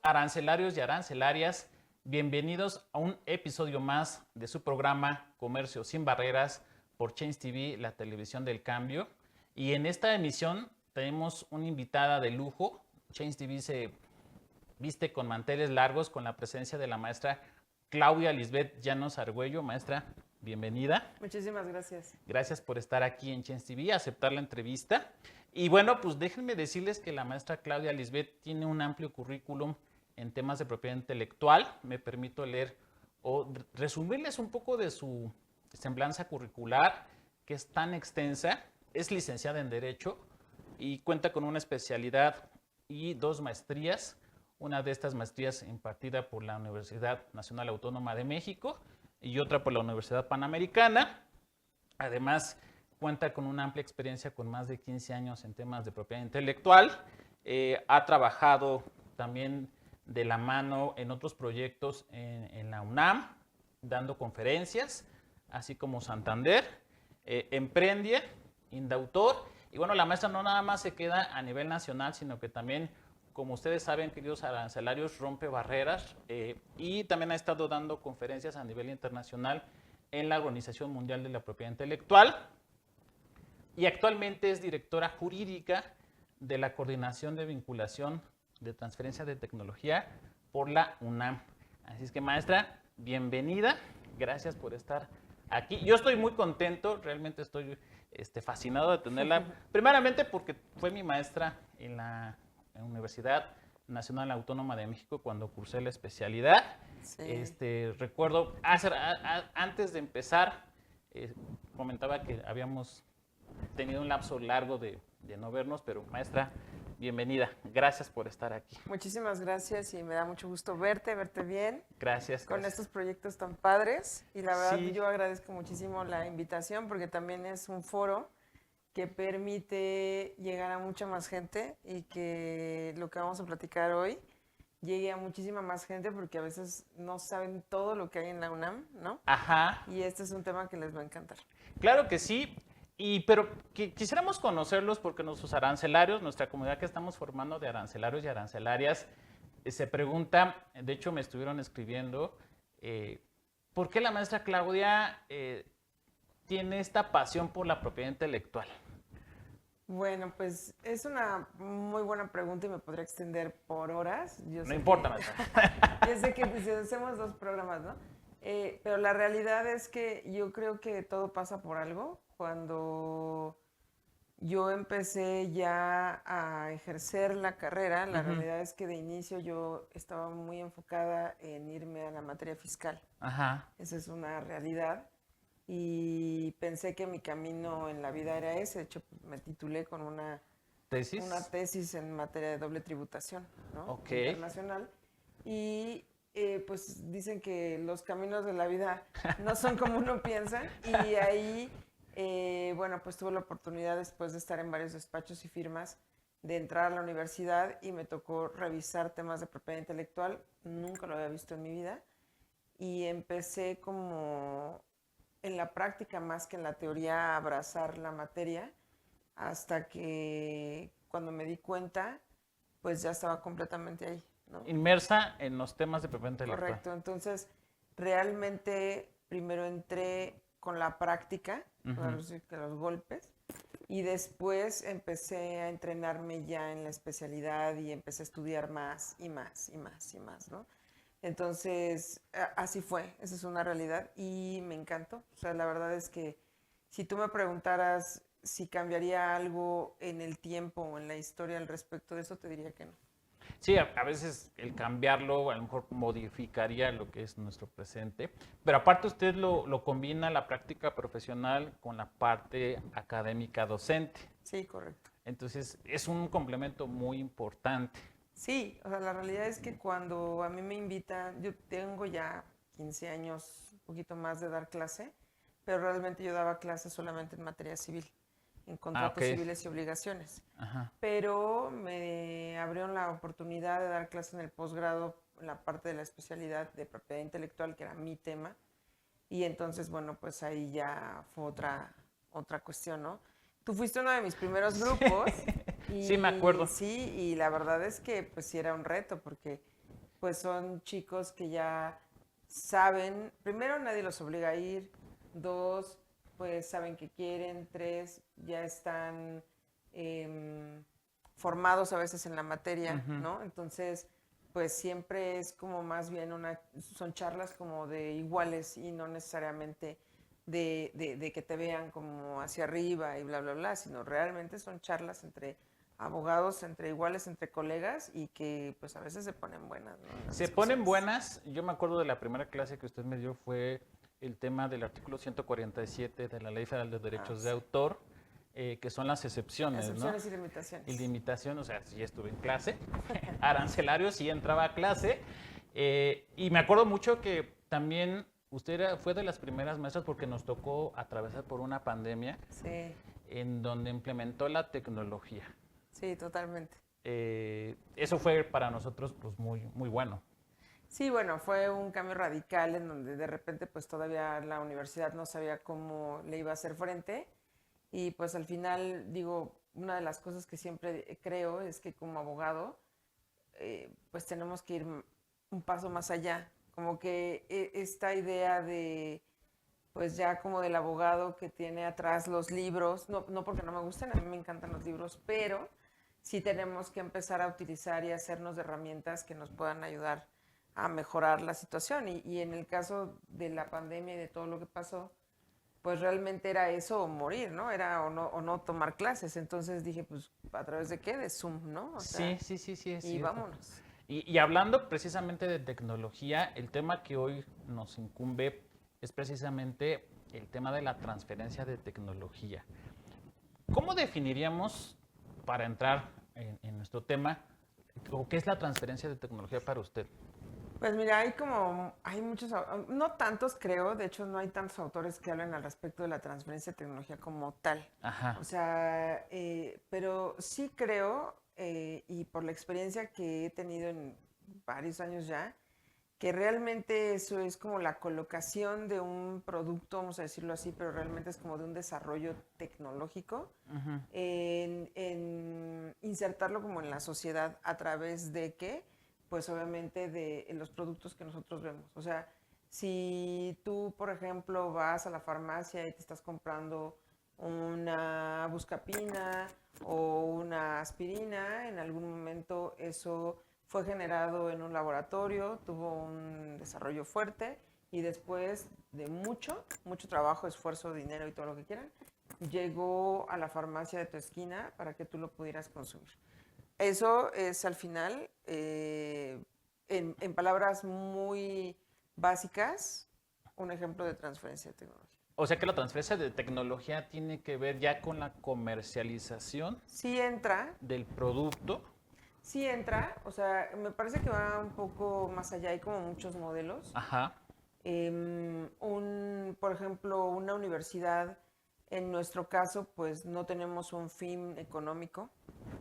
Arancelarios y arancelarias, bienvenidos a un episodio más de su programa Comercio sin Barreras por Change TV, la televisión del cambio. Y en esta emisión tenemos una invitada de lujo. Change TV se viste con manteles largos con la presencia de la maestra Claudia Lisbeth Llanos Argüello. Maestra, bienvenida. Muchísimas gracias. Gracias por estar aquí en Change TV, aceptar la entrevista. Y bueno, pues déjenme decirles que la maestra Claudia Lisbeth tiene un amplio currículum en temas de propiedad intelectual. Me permito leer o resumirles un poco de su semblanza curricular, que es tan extensa. Es licenciada en Derecho y cuenta con una especialidad y 2 maestrías. Una de estas maestrías impartida por la Universidad Nacional Autónoma de México y otra por la Universidad Panamericana. Además, cuenta con una amplia experiencia con más de 15 años en temas de propiedad intelectual. Ha trabajado también de la mano en otros proyectos en la UNAM, dando conferencias, así como Santander, Emprendia, Indautor. Y bueno, la maestra no nada más se queda a nivel nacional, sino que también, como ustedes saben, queridos arancelarios, rompe barreras y también ha estado dando conferencias a nivel internacional en la Organización Mundial de la Propiedad Intelectual. Y actualmente es directora jurídica de la Coordinación de Vinculación de Transferencia de Tecnología por la UNAM. Así es que, maestra, bienvenida. Gracias por estar aquí. Yo estoy muy contento, realmente estoy fascinado de tenerla. Primeramente porque fue mi maestra en la Universidad Nacional Autónoma de México cuando cursé la especialidad. Sí. Recuerdo, antes de empezar, comentaba que habíamos tenido un lapso largo de no vernos, pero maestra, bienvenida. Gracias por estar aquí. Muchísimas gracias y me da mucho gusto verte bien. Gracias. Con estos proyectos tan padres y la verdad yo agradezco muchísimo la invitación porque también es un foro que permite llegar a mucha más gente y que lo que vamos a platicar hoy llegue a muchísima más gente porque a veces no saben todo lo que hay en la UNAM, ¿no? Ajá. Y este es un tema que les va a encantar. Claro que sí. Pero quisiéramos conocerlos porque nuestros arancelarios, nuestra comunidad que estamos formando de arancelarios y arancelarias, se pregunta, de hecho me estuvieron escribiendo, ¿por qué la maestra Claudia tiene esta pasión por la propiedad intelectual? Bueno, pues es una muy buena pregunta y me podría extender por horas. No importa, maestra. Yo sé que hacemos 2 programas, ¿no? Pero la realidad es que yo creo que todo pasa por algo. Cuando yo empecé ya a ejercer la carrera, la realidad es que de inicio yo estaba muy enfocada en irme a la materia fiscal. Ajá. Esa es una realidad. Y pensé que mi camino en la vida era ese. De hecho, me titulé con una tesis en materia de doble tributación, ¿no? Okay. Internacional. Y pues dicen que los caminos de la vida no son como uno piensa. Y ahí, bueno, pues tuve la oportunidad después de estar en varios despachos y firmas de entrar a la universidad y me tocó revisar temas de propiedad intelectual. Nunca lo había visto en mi vida. Y empecé como en la práctica más que en la teoría a abrazar la materia hasta que cuando me di cuenta, pues ya estaba completamente ahí, ¿no? Inmersa en los temas de propiedad intelectual. Correcto, entonces realmente primero entré con la práctica, que los golpes, y después empecé a entrenarme ya en la especialidad y empecé a estudiar más y más y más y más, ¿no? Entonces, así fue, esa es una realidad y me encantó. O sea, la verdad es que si tú me preguntaras si cambiaría algo en el tiempo o en la historia al respecto de eso, te diría que no. Sí, a veces el cambiarlo a lo mejor modificaría lo que es nuestro presente, pero aparte usted lo combina la práctica profesional con la parte académica docente. Sí, correcto. Entonces, es un complemento muy importante. Sí, o sea, la realidad es que cuando a mí me invitan, yo tengo ya 15 años, un poquito más de dar clase, pero realmente yo daba clases solamente en materia civil, en contratos civiles y obligaciones. Ajá. Pero me abrieron la oportunidad de dar clases en el posgrado, en la parte de la especialidad de propiedad intelectual, que era mi tema, y entonces, bueno, pues ahí ya fue otra cuestión, ¿no? Tú fuiste uno de mis primeros grupos. Y, sí, me acuerdo. Sí, y la verdad es que pues sí era un reto porque pues son chicos que ya saben, primero nadie los obliga a ir, dos, pues saben que quieren, tres, ya están formados a veces en la materia, Ujú. ¿no? Entonces, pues siempre es como más bien son charlas como de iguales y no necesariamente de que te vean como hacia arriba y bla, bla, bla, sino realmente son charlas entre abogados, entre iguales, entre colegas y que pues a veces se ponen buenas, ¿no? Las Se ponen discusiones. buenas. Yo me acuerdo de la primera clase que usted me dio fue el tema del artículo 147 de la Ley Federal de Ah, Derechos de sí. Autor, que son las excepciones, ¿no? Excepciones y Y limitaciones. limitación, o sea, sí estuve en clase. Arancelario sí entraba a clase. Y me acuerdo mucho que también fue de las primeras maestras porque nos tocó atravesar por una pandemia Sí, en donde implementó la tecnología. sí, totalmente. Eso fue para nosotros pues muy, muy bueno. Sí, bueno, fue un cambio radical en donde de repente pues todavía la universidad no sabía cómo le iba a hacer frente y pues al final digo, una de las cosas que siempre creo es que como abogado pues tenemos que ir un paso más allá, como que esta idea de pues ya como del abogado que tiene atrás los libros, no, no porque no me gusten, a mí me encantan los libros, pero sí tenemos que empezar a utilizar y hacernos de herramientas que nos puedan ayudar a mejorar la situación. Y en el caso de la pandemia y de todo lo que pasó, pues realmente era eso o morir, ¿no? Era o no tomar clases. Entonces dije, pues, ¿a través de qué? De Zoom, ¿no? O Sí, sea, sí, sí, sí, es y cierto. vámonos. Y hablando precisamente de tecnología, el tema que hoy nos incumbe es precisamente el tema de la transferencia de tecnología. ¿Cómo definiríamos, para entrar en nuestro tema, o qué es la transferencia de tecnología para usted? Pues mira, hay muchos, no tantos creo, de hecho no hay tantos autores que hablen al respecto de la transferencia de tecnología como tal. Ajá. O sea, pero sí creo, y por la experiencia que he tenido en varios años ya, que realmente eso es como la colocación de un producto, vamos a decirlo así, pero realmente es como de un desarrollo tecnológico, Ujú. en insertarlo como en la sociedad a través de qué, pues obviamente de los productos que nosotros vemos. O sea, si tú, por ejemplo, vas a la farmacia y te estás comprando una buscapina o una aspirina, en algún momento eso fue generado en un laboratorio, tuvo un desarrollo fuerte y después de mucho, mucho trabajo, esfuerzo, dinero y todo lo que quieran, llegó a la farmacia de tu esquina para que tú lo pudieras consumir. Eso es al final, en palabras muy básicas, un ejemplo de transferencia de tecnología. O sea que la transferencia de tecnología tiene que ver ya con la comercialización Sí entra, del producto. sí entra, o sea, me parece que va un poco más allá, hay como muchos modelos. Ajá. Por ejemplo, una universidad, en nuestro caso, pues no tenemos un fin económico,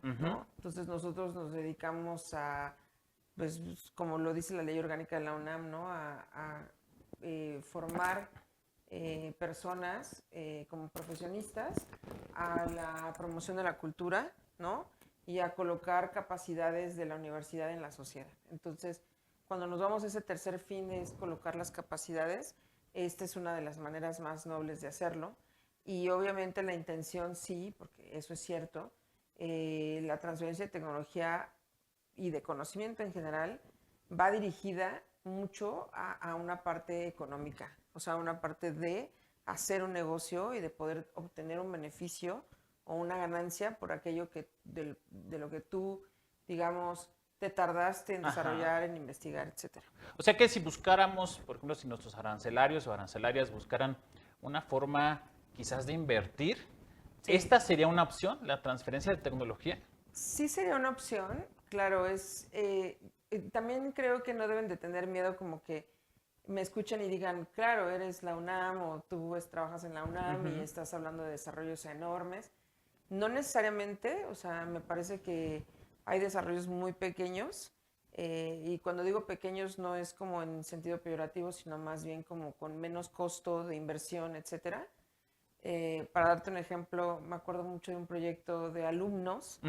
Ujú. ¿no? Entonces nosotros nos dedicamos a, pues como lo dice la ley orgánica de la UNAM, ¿no? A formar personas como profesionistas a la promoción de la cultura, ¿no? Y a colocar capacidades de la universidad en la sociedad. Entonces, cuando nos vamos a ese tercer fin es colocar las capacidades, esta es una de las maneras más nobles de hacerlo. Y obviamente la intención sí, porque eso es cierto, la transferencia de tecnología y de conocimiento en general va dirigida mucho a una parte económica, o sea, una parte de hacer un negocio y de poder obtener un beneficio o una ganancia por aquello de lo que tú, digamos, te tardaste en Ajá. desarrollar, en investigar, etcétera. O sea que si buscáramos, por ejemplo, si nuestros arancelarios o arancelarias buscaran una forma quizás de invertir, Sí, ¿esta sería una opción, la transferencia de tecnología? sí sería una opción, claro, también creo que no deben de tener miedo como que me escuchen y digan, claro, eres la UNAM o tú trabajas en la UNAM y Ujú. estás hablando de desarrollos enormes. No necesariamente, o sea, me parece que hay desarrollos muy pequeños y cuando digo pequeños no es como en sentido peyorativo, sino más bien como con menos costo de inversión, etcétera, Para darte un ejemplo, me acuerdo mucho de un proyecto de alumnos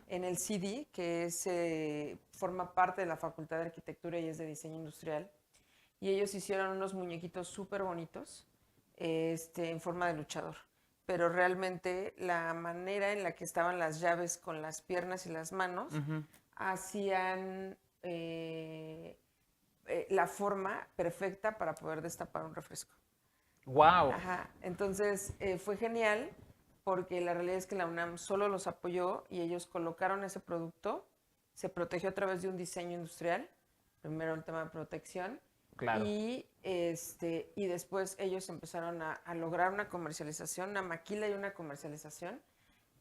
en el CD, que forma parte de la Facultad de Arquitectura y es de diseño industrial. Y ellos hicieron unos muñequitos súper bonitos en forma de luchador. Pero realmente la manera en la que estaban las llaves con las piernas y las manos hacían la forma perfecta para poder destapar un refresco. ¡Wow! Ajá. Entonces fue genial porque la realidad es que la UNAM solo los apoyó y ellos colocaron ese producto, se protegió a través de un diseño industrial, primero el tema de protección, Claro. y después ellos empezaron a lograr una comercialización, una maquila y una comercialización,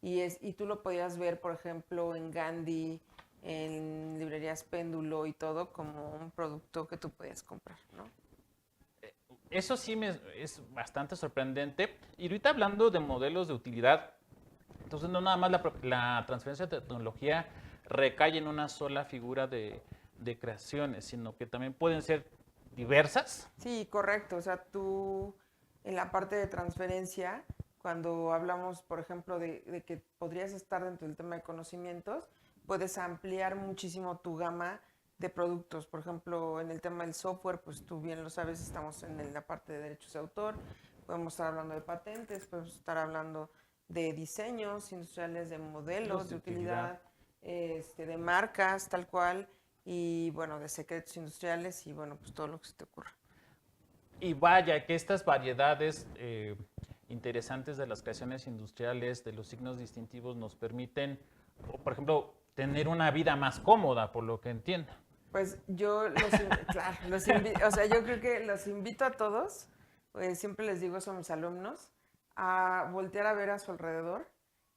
y tú lo podías ver, por ejemplo, en Gandhi, en librerías Péndulo y todo, como un producto que tú podías comprar, ¿no? Eso sí es bastante sorprendente. Y ahorita hablando de modelos de utilidad, entonces no nada más la transferencia de tecnología recae en una sola figura de creaciones, sino que también pueden ser diversas. Sí, correcto. O sea, tú en la parte de transferencia, cuando hablamos, por ejemplo, de que podrías estar dentro del tema de conocimientos, puedes ampliar muchísimo tu gama de productos. Por ejemplo, en el tema del software, pues tú bien lo sabes, estamos en la parte de derechos de autor, podemos estar hablando de patentes, podemos estar hablando de diseños industriales, de modelos de utilidad, de marcas, tal cual, y bueno, de secretos industriales y bueno, pues todo lo que se te ocurra. Y vaya, que estas variedades interesantes de las creaciones industriales, de los signos distintivos, nos permiten, por ejemplo, tener una vida más cómoda, por lo que entiendo. Pues yo o sea, yo creo que los invito a todos, siempre les digo eso a mis alumnos, a voltear a ver a su alrededor,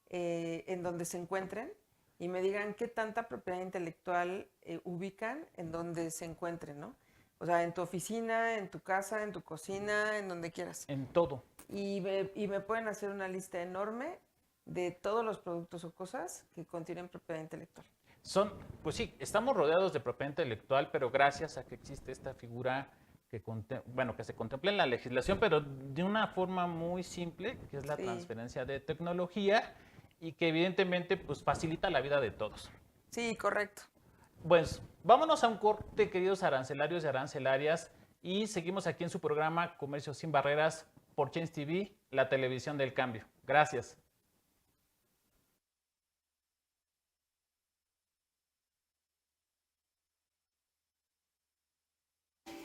en donde se encuentren, y me digan qué tanta propiedad intelectual ubican en donde se encuentren, ¿no? O sea, en tu oficina, en tu casa, en tu cocina, en donde quieras. En todo. Y me pueden hacer una lista enorme de todos los productos o cosas que contienen propiedad intelectual. Pues sí, estamos rodeados de propiedad intelectual, pero gracias a que existe esta figura que se contempla en la legislación, pero de una forma muy simple, que es la transferencia de tecnología y que evidentemente pues facilita la vida de todos. Sí, correcto. Pues vámonos a un corte, queridos arancelarios y arancelarias, y seguimos aquí en su programa Comercio Sin Barreras por Change TV, la televisión del cambio. Gracias.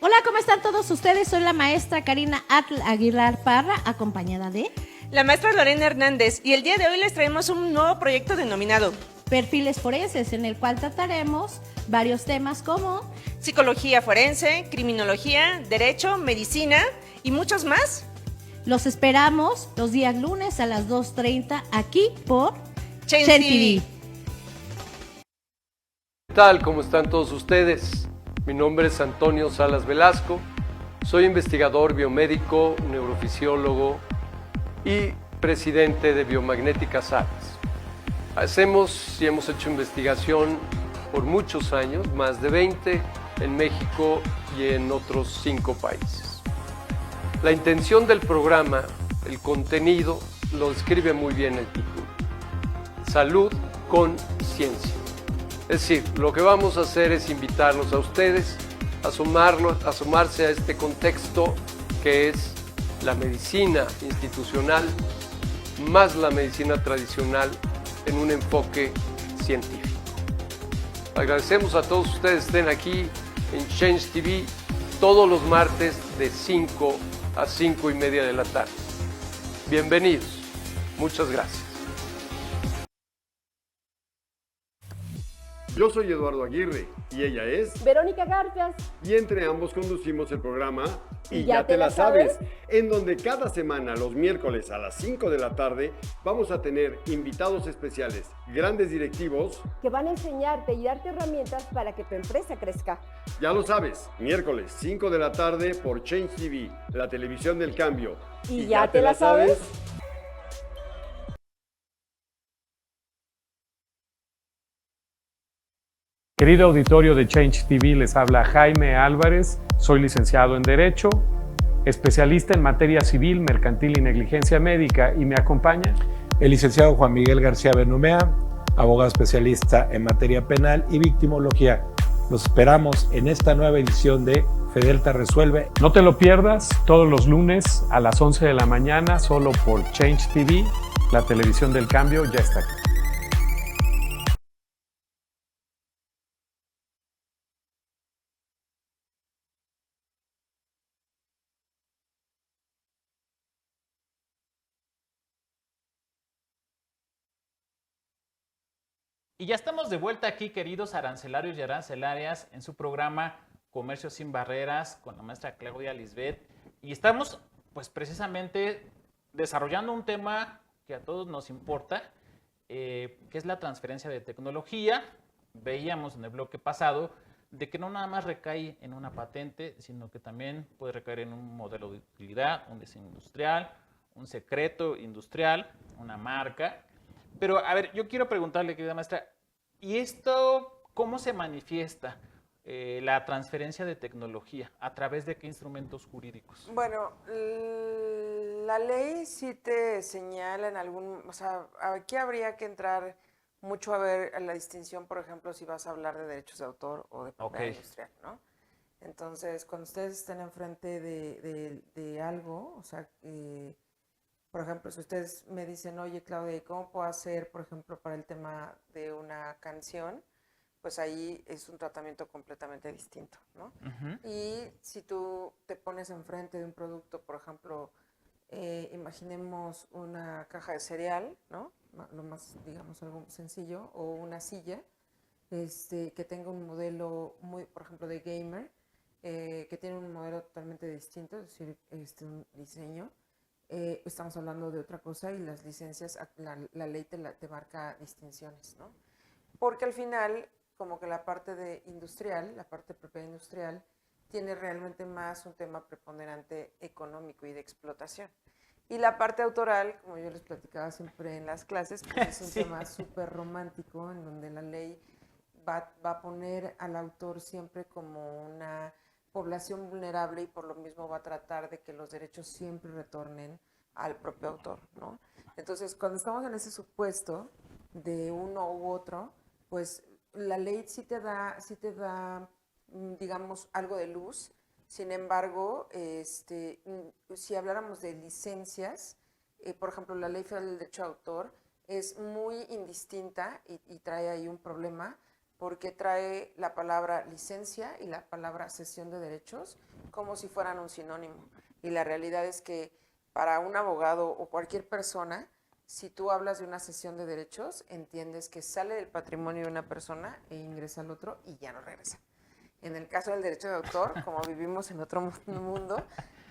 Hola, ¿cómo están todos ustedes? Soy la maestra Karina Atl Aguilar Parra, acompañada de la maestra Lorena Hernández, y el día de hoy les traemos un nuevo proyecto denominado Perfiles Forenses, en el cual trataremos varios temas como psicología forense, criminología, derecho, medicina y muchos más. Los esperamos los días lunes a las 2:30 aquí por Change TV. ¿Qué tal? ¿Cómo están todos ustedes? Mi nombre es Antonio Salas Velasco, soy investigador biomédico, neurofisiólogo y presidente de Biomagnética Salas. Hacemos y hemos hecho investigación por muchos años, más de 20 en México y en otros 5 países. La intención del programa, el contenido, lo describe muy bien el título. Salud con ciencia. Es decir, lo que vamos a hacer es invitarlos a ustedes a asomarse a este contexto que es la medicina institucional más la medicina tradicional en un enfoque científico. Agradecemos a todos ustedes que estén aquí en Change TV todos los martes de 5 a 5:30 de la tarde. Bienvenidos. Muchas gracias. Yo soy Eduardo Aguirre y ella es Verónica Garfias. Y entre ambos conducimos el programa ¿Y ya te la sabes? En donde cada semana, los miércoles a las 5 de la tarde, vamos a tener invitados especiales, grandes directivos, que van a enseñarte y darte herramientas para que tu empresa crezca. Ya lo sabes, miércoles 5 de la tarde por Change TV, la televisión del cambio. ¿Y ya te la sabes? Querido auditorio de Change TV, les habla Jaime Álvarez, soy licenciado en Derecho especialista en materia civil, mercantil y negligencia médica, y me acompaña el licenciado Juan Miguel García Benumea, abogado especialista en materia penal y victimología. Los esperamos en esta nueva edición de Fedelta Resuelve. No te lo pierdas todos los lunes a las 11 de la mañana, solo por Change TV. La televisión del cambio ya está aquí. Y ya estamos de vuelta aquí, queridos arancelarios y arancelarias, en su programa Comercio sin Barreras con la maestra Claudia Lisbeth. Y estamos, pues, precisamente desarrollando un tema que a todos nos importa, que es la transferencia de tecnología. Veíamos en el bloque pasado de que no nada más recae en una patente, sino que también puede recaer en un modelo de utilidad, un diseño industrial, un secreto industrial, una marca. Pero, a ver, yo quiero preguntarle, querida maestra, ¿y esto cómo se manifiesta la transferencia de tecnología? ¿A través de qué instrumentos jurídicos? Bueno, la ley sí te señala en algún, o sea, aquí habría que entrar mucho a ver la distinción, por ejemplo, si vas a hablar de derechos de autor o de propiedad industrial, ¿no? Entonces, cuando ustedes estén enfrente de algo, o sea, por ejemplo, si ustedes me dicen, oye, Claudia, ¿cómo puedo hacer, por ejemplo, para el tema de una canción? Pues ahí es un tratamiento completamente distinto, ¿no? Y si tú te pones enfrente de un producto, por ejemplo, imaginemos una caja de cereal, ¿no? Lo más, digamos, algo sencillo, o una silla, que tenga un modelo muy, por ejemplo, de gamer, que tiene un modelo totalmente distinto, es decir, un diseño. Estamos hablando de otra cosa y las licencias, la ley te marca distinciones, ¿no? Porque al final, como que la parte de industrial, la parte de propiedad industrial, tiene realmente más un tema preponderante económico y de explotación. Y la parte autoral, como yo les platicaba siempre en las clases, pues es un tema súper romántico, en donde la ley va a poner al autor siempre como una población vulnerable y por lo mismo va a tratar de que los derechos siempre retornen al propio autor, ¿no? Entonces, cuando estamos en ese supuesto de uno u otro, pues la ley sí te da, digamos, algo de luz. Sin embargo, si habláramos de licencias, por ejemplo, la Ley Federal del Derecho de Autor es muy indistinta y trae ahí un problema, porque trae la palabra licencia y la palabra cesión de derechos como si fueran un sinónimo. Y la realidad es que para un abogado o cualquier persona, si tú hablas de una cesión de derechos, entiendes que sale del patrimonio de una persona e ingresa al otro y ya no regresa. En el caso del derecho de autor, como vivimos en otro mundo,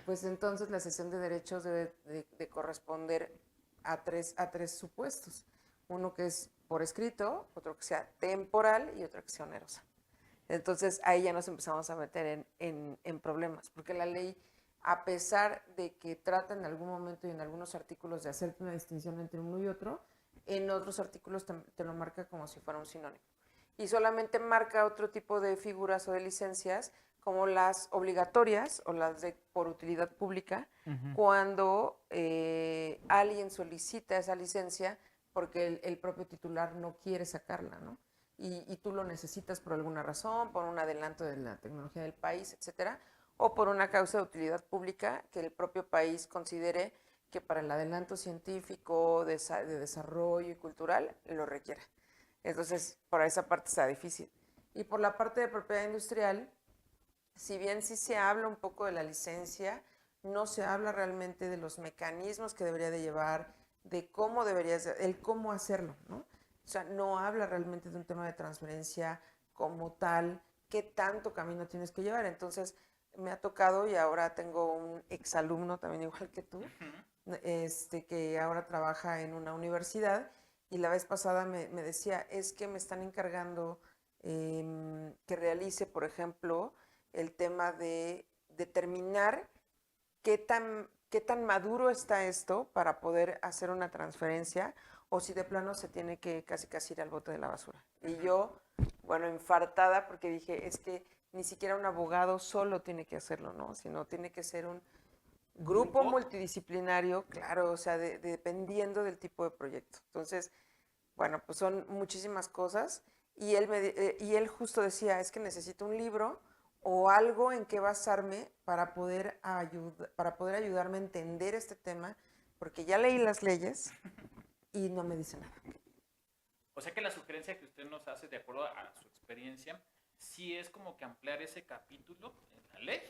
pues entonces la cesión de derechos debe de corresponder a tres supuestos. Uno que es por escrito, otro que sea temporal y otro que sea onerosa. Entonces ahí ya nos empezamos a meter en problemas, porque la ley, a pesar de que trata en algún momento y en algunos artículos de hacerte una distinción entre uno y otro, en otros artículos te lo marca como si fuera un sinónimo. Y solamente marca otro tipo de figuras o de licencias, como las obligatorias o las de por utilidad pública, cuando alguien solicita esa licencia porque el propio titular no quiere sacarla, ¿no? Y tú lo necesitas por alguna razón, por un adelanto de la tecnología del país, etcétera, o por una causa de utilidad pública que el propio país considere que para el adelanto científico, de desarrollo y cultural, lo requiera. Entonces, por esa parte está difícil. Y por la parte de propiedad industrial, si bien sí se habla un poco de la licencia, no se habla realmente de los mecanismos que debería de llevar, de cómo deberías, el cómo hacerlo, ¿no? O sea, no habla realmente de un tema de transferencia como tal, qué tanto camino tienes que llevar. Entonces, me ha tocado, y ahora tengo un exalumno también igual que tú, que ahora trabaja en una universidad, y la vez pasada me decía, es que me están encargando que realice, por ejemplo, el tema de determinar qué tan maduro está esto para poder hacer una transferencia, o si de plano se tiene que casi ir al bote de la basura. Y yo, bueno, infartada, porque dije, es que ni siquiera un abogado solo tiene que hacerlo, ¿no? Sino tiene que ser Grupo multidisciplinario, claro, o sea, dependiendo del tipo de proyecto. Entonces, bueno, pues son muchísimas cosas y él justo decía, es que necesito un libro o algo en que basarme para poder ayudarme a entender este tema, porque ya leí las leyes y no me dice nada. O sea que la sugerencia que usted nos hace, de acuerdo a su experiencia, sí es como que ampliar ese capítulo en la ley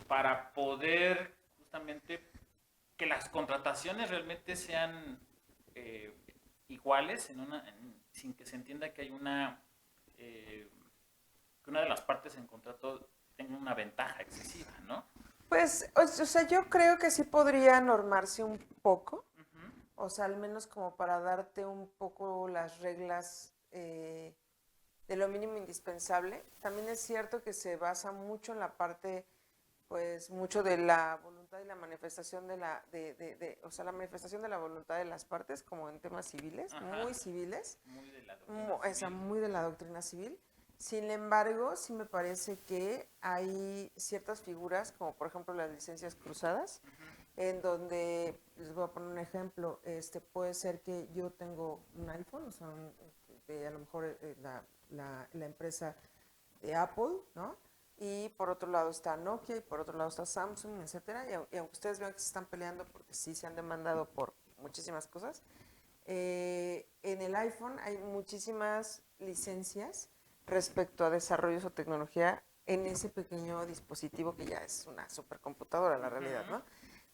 para poder justamente que las contrataciones realmente sean iguales sin que se entienda que hay que una de las partes en contrato tenga una ventaja excesiva, ¿no? Pues, o sea, yo creo que sí podría normarse un poco, o sea, al menos como para darte un poco las reglas de lo mínimo indispensable. También es cierto que se basa mucho en la parte, pues, mucho de la voluntad y la manifestación o sea, la manifestación de la voluntad de las partes, como en temas civiles, muy civiles. Muy de la doctrina civil. Muy de la doctrina civil. Sin embargo, sí me parece que hay ciertas figuras, como por ejemplo las licencias cruzadas, en donde, les voy a poner un ejemplo, puede ser que yo tengo un iPhone, o sea, a lo mejor la empresa de Apple, ¿no? Y por otro lado está Nokia, y por otro lado está Samsung, etcétera, y aunque ustedes vean que se están peleando porque sí se han demandado por muchísimas cosas, en el iPhone hay muchísimas licencias respecto a desarrollos o tecnología en ese pequeño dispositivo que ya es una supercomputadora, la realidad, ¿no?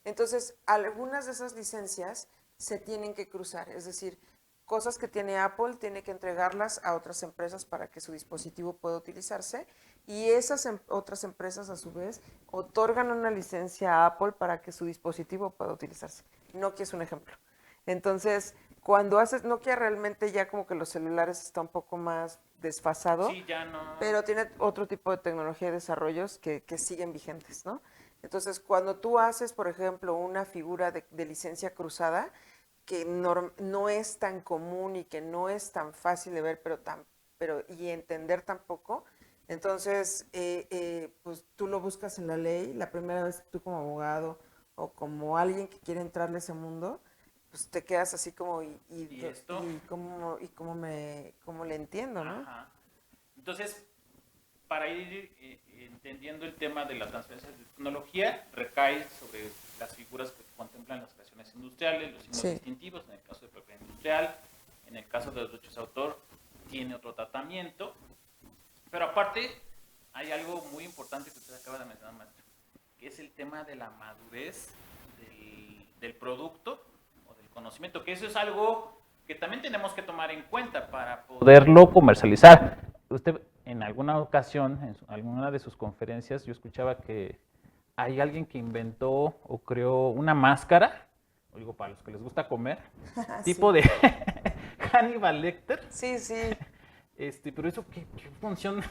Entonces, algunas de esas licencias se tienen que cruzar, es decir, cosas que tiene Apple tiene que entregarlas a otras empresas para que su dispositivo pueda utilizarse y esas otras empresas a su vez otorgan una licencia a Apple para que su dispositivo pueda utilizarse. Nokia es un ejemplo. Entonces, cuando haces Nokia realmente ya como que los celulares está un poco más desfasado, sí, ya no. pero tiene otro tipo de tecnología y desarrollos que siguen vigentes, ¿no? Entonces, cuando tú haces, por ejemplo, una figura de licencia cruzada, que no es tan común y que no es tan fácil de ver, y entender tampoco, entonces, pues tú lo buscas en la ley, la primera vez tú como abogado o como alguien que quiere entrarle a ese mundo, pues te quedas así como, ¿Y esto? cómo le entiendo, ¿no? Ajá. Entonces, para ir entendiendo el tema de la transferencia de tecnología, recae sobre las figuras que contemplan las creaciones industriales, los signos distintivos, en el caso de propiedad industrial, en el caso de los derechos de autor, tiene otro tratamiento, pero aparte hay algo muy importante que usted acaba de mencionar, maestro, que es el tema de la madurez del producto o del conocimiento, que eso es algo que también tenemos que tomar en cuenta para poderlo comercializar. Usted en alguna ocasión, en alguna de sus conferencias, yo escuchaba que hay alguien que inventó o creó una máscara, o digo para los que les gusta comer, tipo de Hannibal Lecter. Sí, sí. Pero eso, ¿qué función?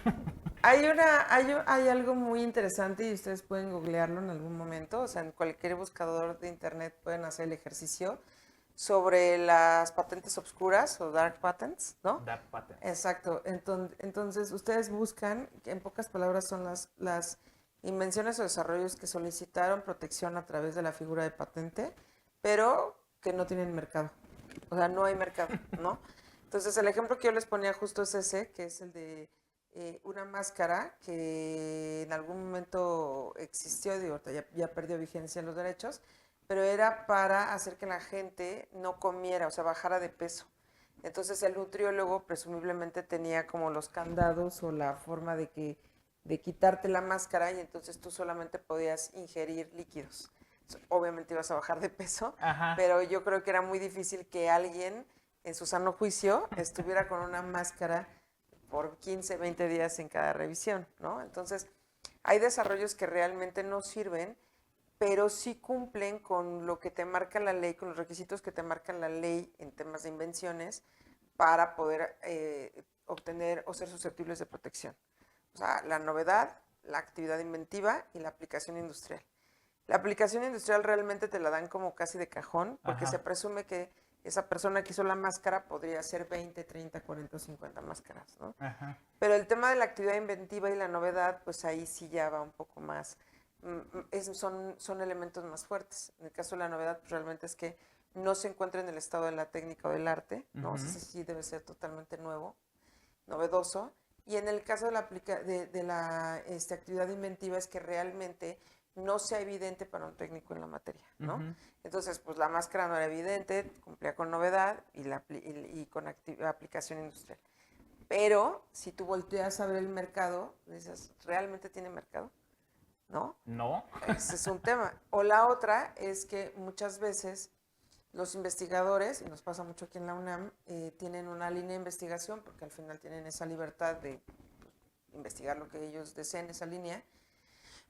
Hay algo muy interesante y ustedes pueden googlearlo en algún momento, o sea, en cualquier buscador de internet pueden hacer el ejercicio sobre las patentes obscuras o dark patents, ¿no? Dark patents. Exacto. Entonces, ustedes buscan, que en pocas palabras son las invenciones o desarrollos que solicitaron protección a través de la figura de patente, pero que no tienen mercado. O sea, no hay mercado, ¿no? Entonces, el ejemplo que yo les ponía justo es ese, que es el de una máscara que en algún momento existió, digo, ya perdió vigencia en los derechos, pero era para hacer que la gente no comiera, o sea, bajara de peso. Entonces el nutriólogo presumiblemente tenía como los candados o la forma de quitarte la máscara y entonces tú solamente podías ingerir líquidos. Obviamente ibas a bajar de peso, pero yo creo que era muy difícil que alguien en su sano juicio estuviera con una máscara por 15, 20 días en cada revisión, ¿no? Entonces hay desarrollos que realmente no sirven, pero sí cumplen con lo que te marca la ley, con los requisitos que te marca la ley en temas de invenciones para poder obtener o ser susceptibles de protección. O sea, la novedad, la actividad inventiva y la aplicación industrial. La aplicación industrial realmente te la dan como casi de cajón, porque se presume que esa persona que hizo la máscara podría hacer 20, 30, 40 o 50 máscaras, ¿no? Pero el tema de la actividad inventiva y la novedad, pues ahí sí ya va un poco más son elementos más fuertes. En el caso de la novedad, pues realmente es que no se encuentra en el estado de la técnica o del arte, ¿no? O sea, ese sí debe ser totalmente nuevo, novedoso. Y en el caso de la actividad inventiva es que realmente no sea evidente para un técnico en la materia, ¿no? Entonces, pues la máscara no era evidente, cumplía con novedad y con aplicación industrial. Pero si tú volteas a ver el mercado, dices, ¿realmente tiene mercado? ¿No? No. Ese es un tema. O la otra es que muchas veces los investigadores, y nos pasa mucho aquí en la UNAM, tienen una línea de investigación, porque al final tienen esa libertad de investigar lo que ellos deseen, esa línea.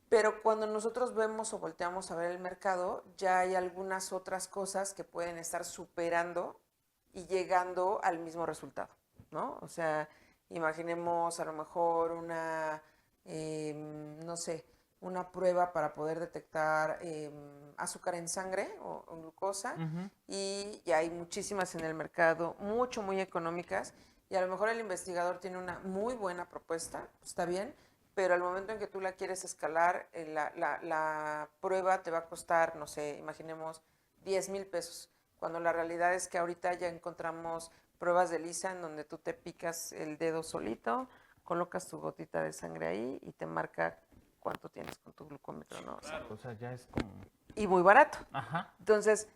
Pero cuando nosotros vemos o volteamos a ver el mercado, ya hay algunas otras cosas que pueden estar superando y llegando al mismo resultado, ¿no? O sea, imaginemos a lo mejor una, no sé, una prueba para poder detectar azúcar en sangre o glucosa, y hay muchísimas en el mercado, muy económicas, y a lo mejor el investigador tiene una muy buena propuesta, está bien, pero al momento en que tú la quieres escalar, la prueba te va a costar, no sé, imaginemos 10,000 pesos, cuando la realidad es que ahorita ya encontramos pruebas de ELISA en donde tú te picas el dedo solito, colocas tu gotita de sangre ahí y te marca cuánto tienes con tu glucómetro, ¿no? O sea, ya es como... Y muy barato. Ajá. Entonces,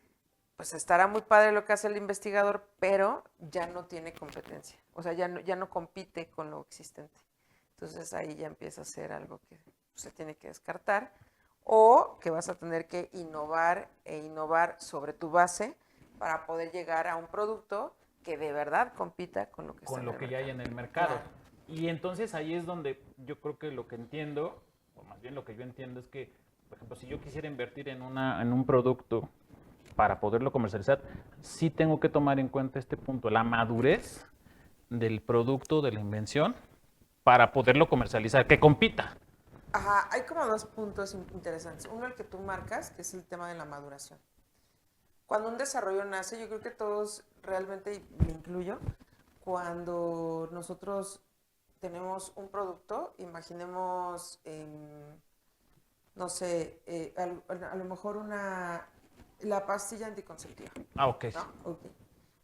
pues estará muy padre lo que hace el investigador, pero ya no tiene competencia. O sea, ya no compite con lo existente. Entonces ahí ya empieza a ser algo que se tiene que descartar, o que vas a tener que innovar sobre tu base para poder llegar a un producto que de verdad compita con lo que ya hay en el mercado. Claro. Y entonces ahí es donde yo creo que lo que entiendo, o más bien lo que yo entiendo es que, por ejemplo, si yo quisiera invertir en un producto para poderlo comercializar, sí tengo que tomar en cuenta este punto, la madurez del producto, de la invención, para poderlo comercializar, que compita. Ajá, hay como dos puntos interesantes. Uno, el que tú marcas, que es el tema de la maduración. Cuando un desarrollo nace, yo creo que todos realmente, y me incluyo, cuando nosotros tenemos un producto, imaginemos, no sé, a lo mejor la pastilla anticonceptiva. Ah, ok. ¿No? Okay.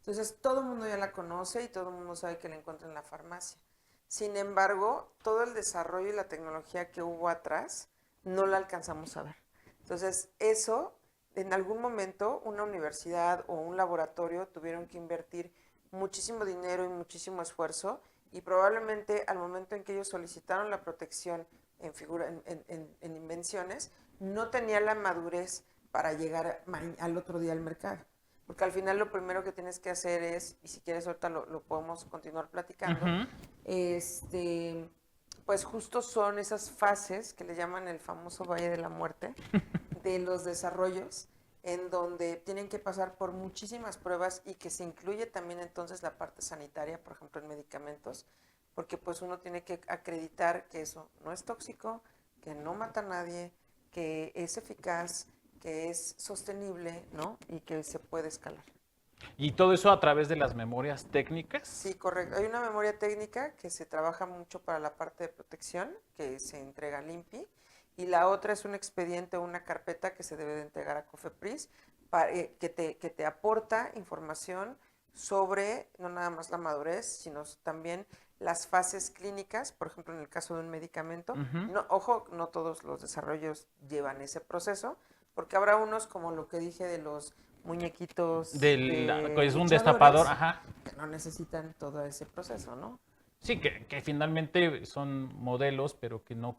Entonces, todo el mundo ya la conoce y todo el mundo sabe que la encuentra en la farmacia. Sin embargo, todo el desarrollo y la tecnología que hubo atrás no la alcanzamos a ver. Entonces, eso, en algún momento, una universidad o un laboratorio tuvieron que invertir muchísimo dinero y muchísimo esfuerzo, y probablemente al momento en que ellos solicitaron la protección en invenciones, no tenía la madurez para llegar al otro día al mercado. Porque al final lo primero que tienes que hacer es, y si quieres ahorita lo podemos continuar platicando, pues justo son esas fases que le llaman el famoso Valle de la Muerte, de los desarrollos, en donde tienen que pasar por muchísimas pruebas, y que se incluye también entonces la parte sanitaria, por ejemplo en medicamentos, porque pues uno tiene que acreditar que eso no es tóxico, que no mata a nadie, que es eficaz, que es sostenible, ¿no? Y que se puede escalar. ¿Y todo eso a través de las memorias técnicas? Sí, correcto. Hay una memoria técnica que se trabaja mucho para la parte de protección, que se entrega al INPI, y la otra es un expediente o una carpeta que se debe de entregar a COFEPRIS, que te aporta información sobre no nada más la madurez, sino también las fases clínicas, por ejemplo en el caso de un medicamento. No, ojo, no todos los desarrollos llevan ese proceso, porque habrá unos como lo que dije de los muñequitos es un destapador, ajá, que no necesitan todo ese proceso, ¿no? Sí, que finalmente son modelos, pero que no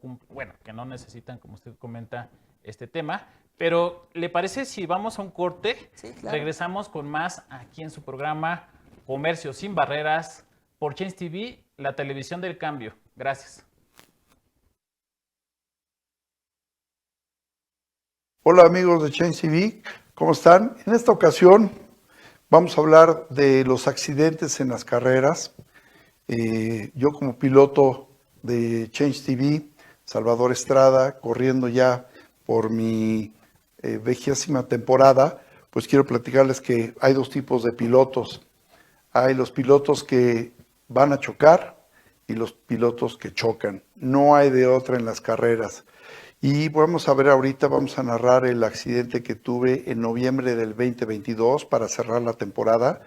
que no necesitan, como usted comenta, este tema. Pero, ¿le parece si vamos a un corte? Sí, claro. Regresamos con más aquí en su programa Comercio sin Barreras por Change TV, la televisión del cambio. Gracias. Hola amigos de Change TV, ¿cómo están? En esta ocasión vamos a hablar de los accidentes en las carreras. Yo como piloto de Change TV, Salvador Estrada, corriendo ya por mi 20ª temporada, pues quiero platicarles que hay dos tipos de pilotos. Hay los pilotos que van a chocar y los pilotos que chocan. No hay de otra en las carreras. Y vamos a ver ahorita, vamos a narrar el accidente que tuve en noviembre del 2022 para cerrar la temporada,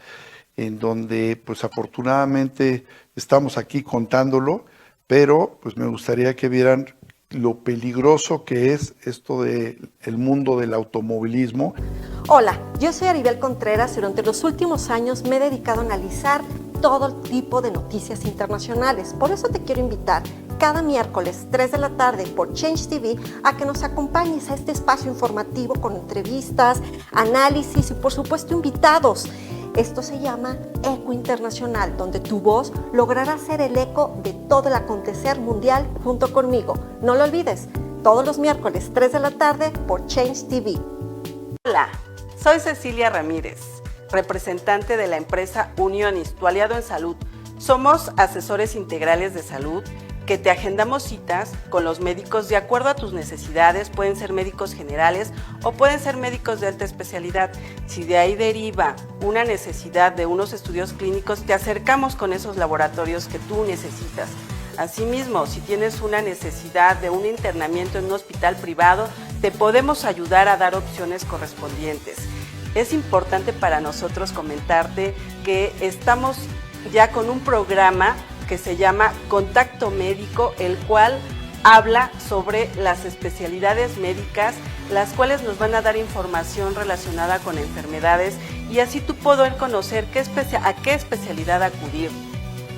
en donde pues afortunadamente estamos aquí contándolo, pero pues me gustaría que vieran lo peligroso que es esto del mundo del automovilismo. Hola, yo soy Aribel Contreras y durante los últimos años me he dedicado a analizar todo tipo de noticias internacionales. Por eso te quiero invitar cada miércoles 3 de la tarde por Change TV a que nos acompañes a este espacio informativo con entrevistas, análisis y por supuesto invitados. Esto se llama Eco Internacional, donde tu voz logrará ser el eco de todo el acontecer mundial junto conmigo. No lo olvides, todos los miércoles 3 de la tarde por Change TV. Hola, soy Cecilia Ramírez, representante de la empresa Unionis, tu aliado en salud. Somos asesores integrales de salud que te agendamos citas con los médicos de acuerdo a tus necesidades. Pueden ser médicos generales o pueden ser médicos de alta especialidad. Si de ahí deriva una necesidad de unos estudios clínicos, te acercamos con esos laboratorios que tú necesitas. Asimismo, si tienes una necesidad de un internamiento en un hospital privado, te podemos ayudar a dar opciones correspondientes. Es importante para nosotros comentarte que estamos ya con un programa que se llama Contacto Médico, el cual habla sobre las especialidades médicas, las cuales nos van a dar información relacionada con enfermedades y así tú poder conocer a qué especialidad acudir.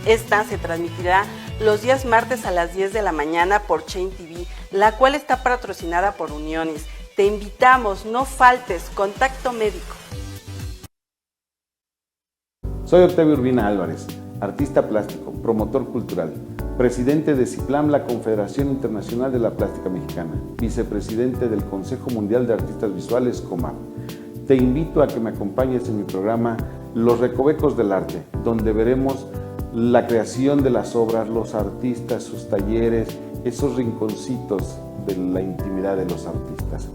Esta se transmitirá los días martes a las 10 de la mañana por Change TV, la cual está patrocinada por Unionis. Te invitamos, no faltes, Contacto Médico. Soy Octavio Urbina Álvarez, artista plástico, promotor cultural, presidente de CIPLAM, la Confederación Internacional de la Plástica Mexicana, vicepresidente del Consejo Mundial de Artistas Visuales, COMAP. Te invito a que me acompañes en mi programa Los Recovecos del Arte, donde veremos la creación de las obras, los artistas, sus talleres, esos rinconcitos de la intimidad de los artistas.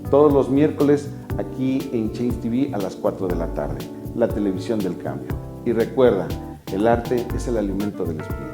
Todos los miércoles aquí en Change TV a las 4 de la tarde, la televisión del cambio. Y recuerda, el arte es el alimento del espíritu.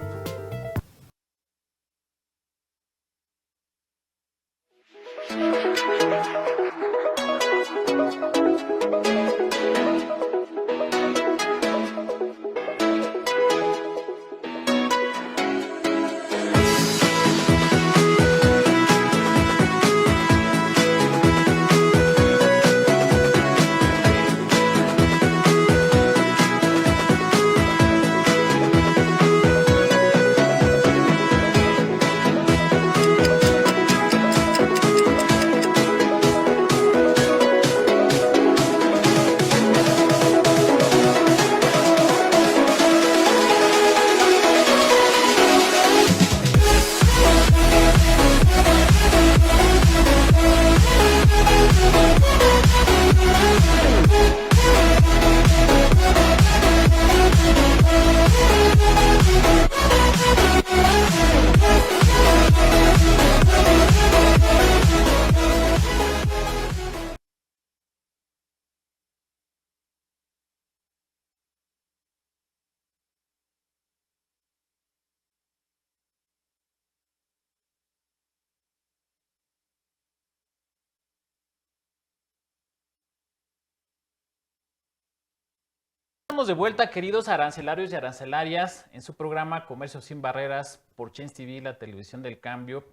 Estamos de vuelta, queridos arancelarios y arancelarias, en su programa Comercio Sin Barreras por Change TV, la televisión del cambio.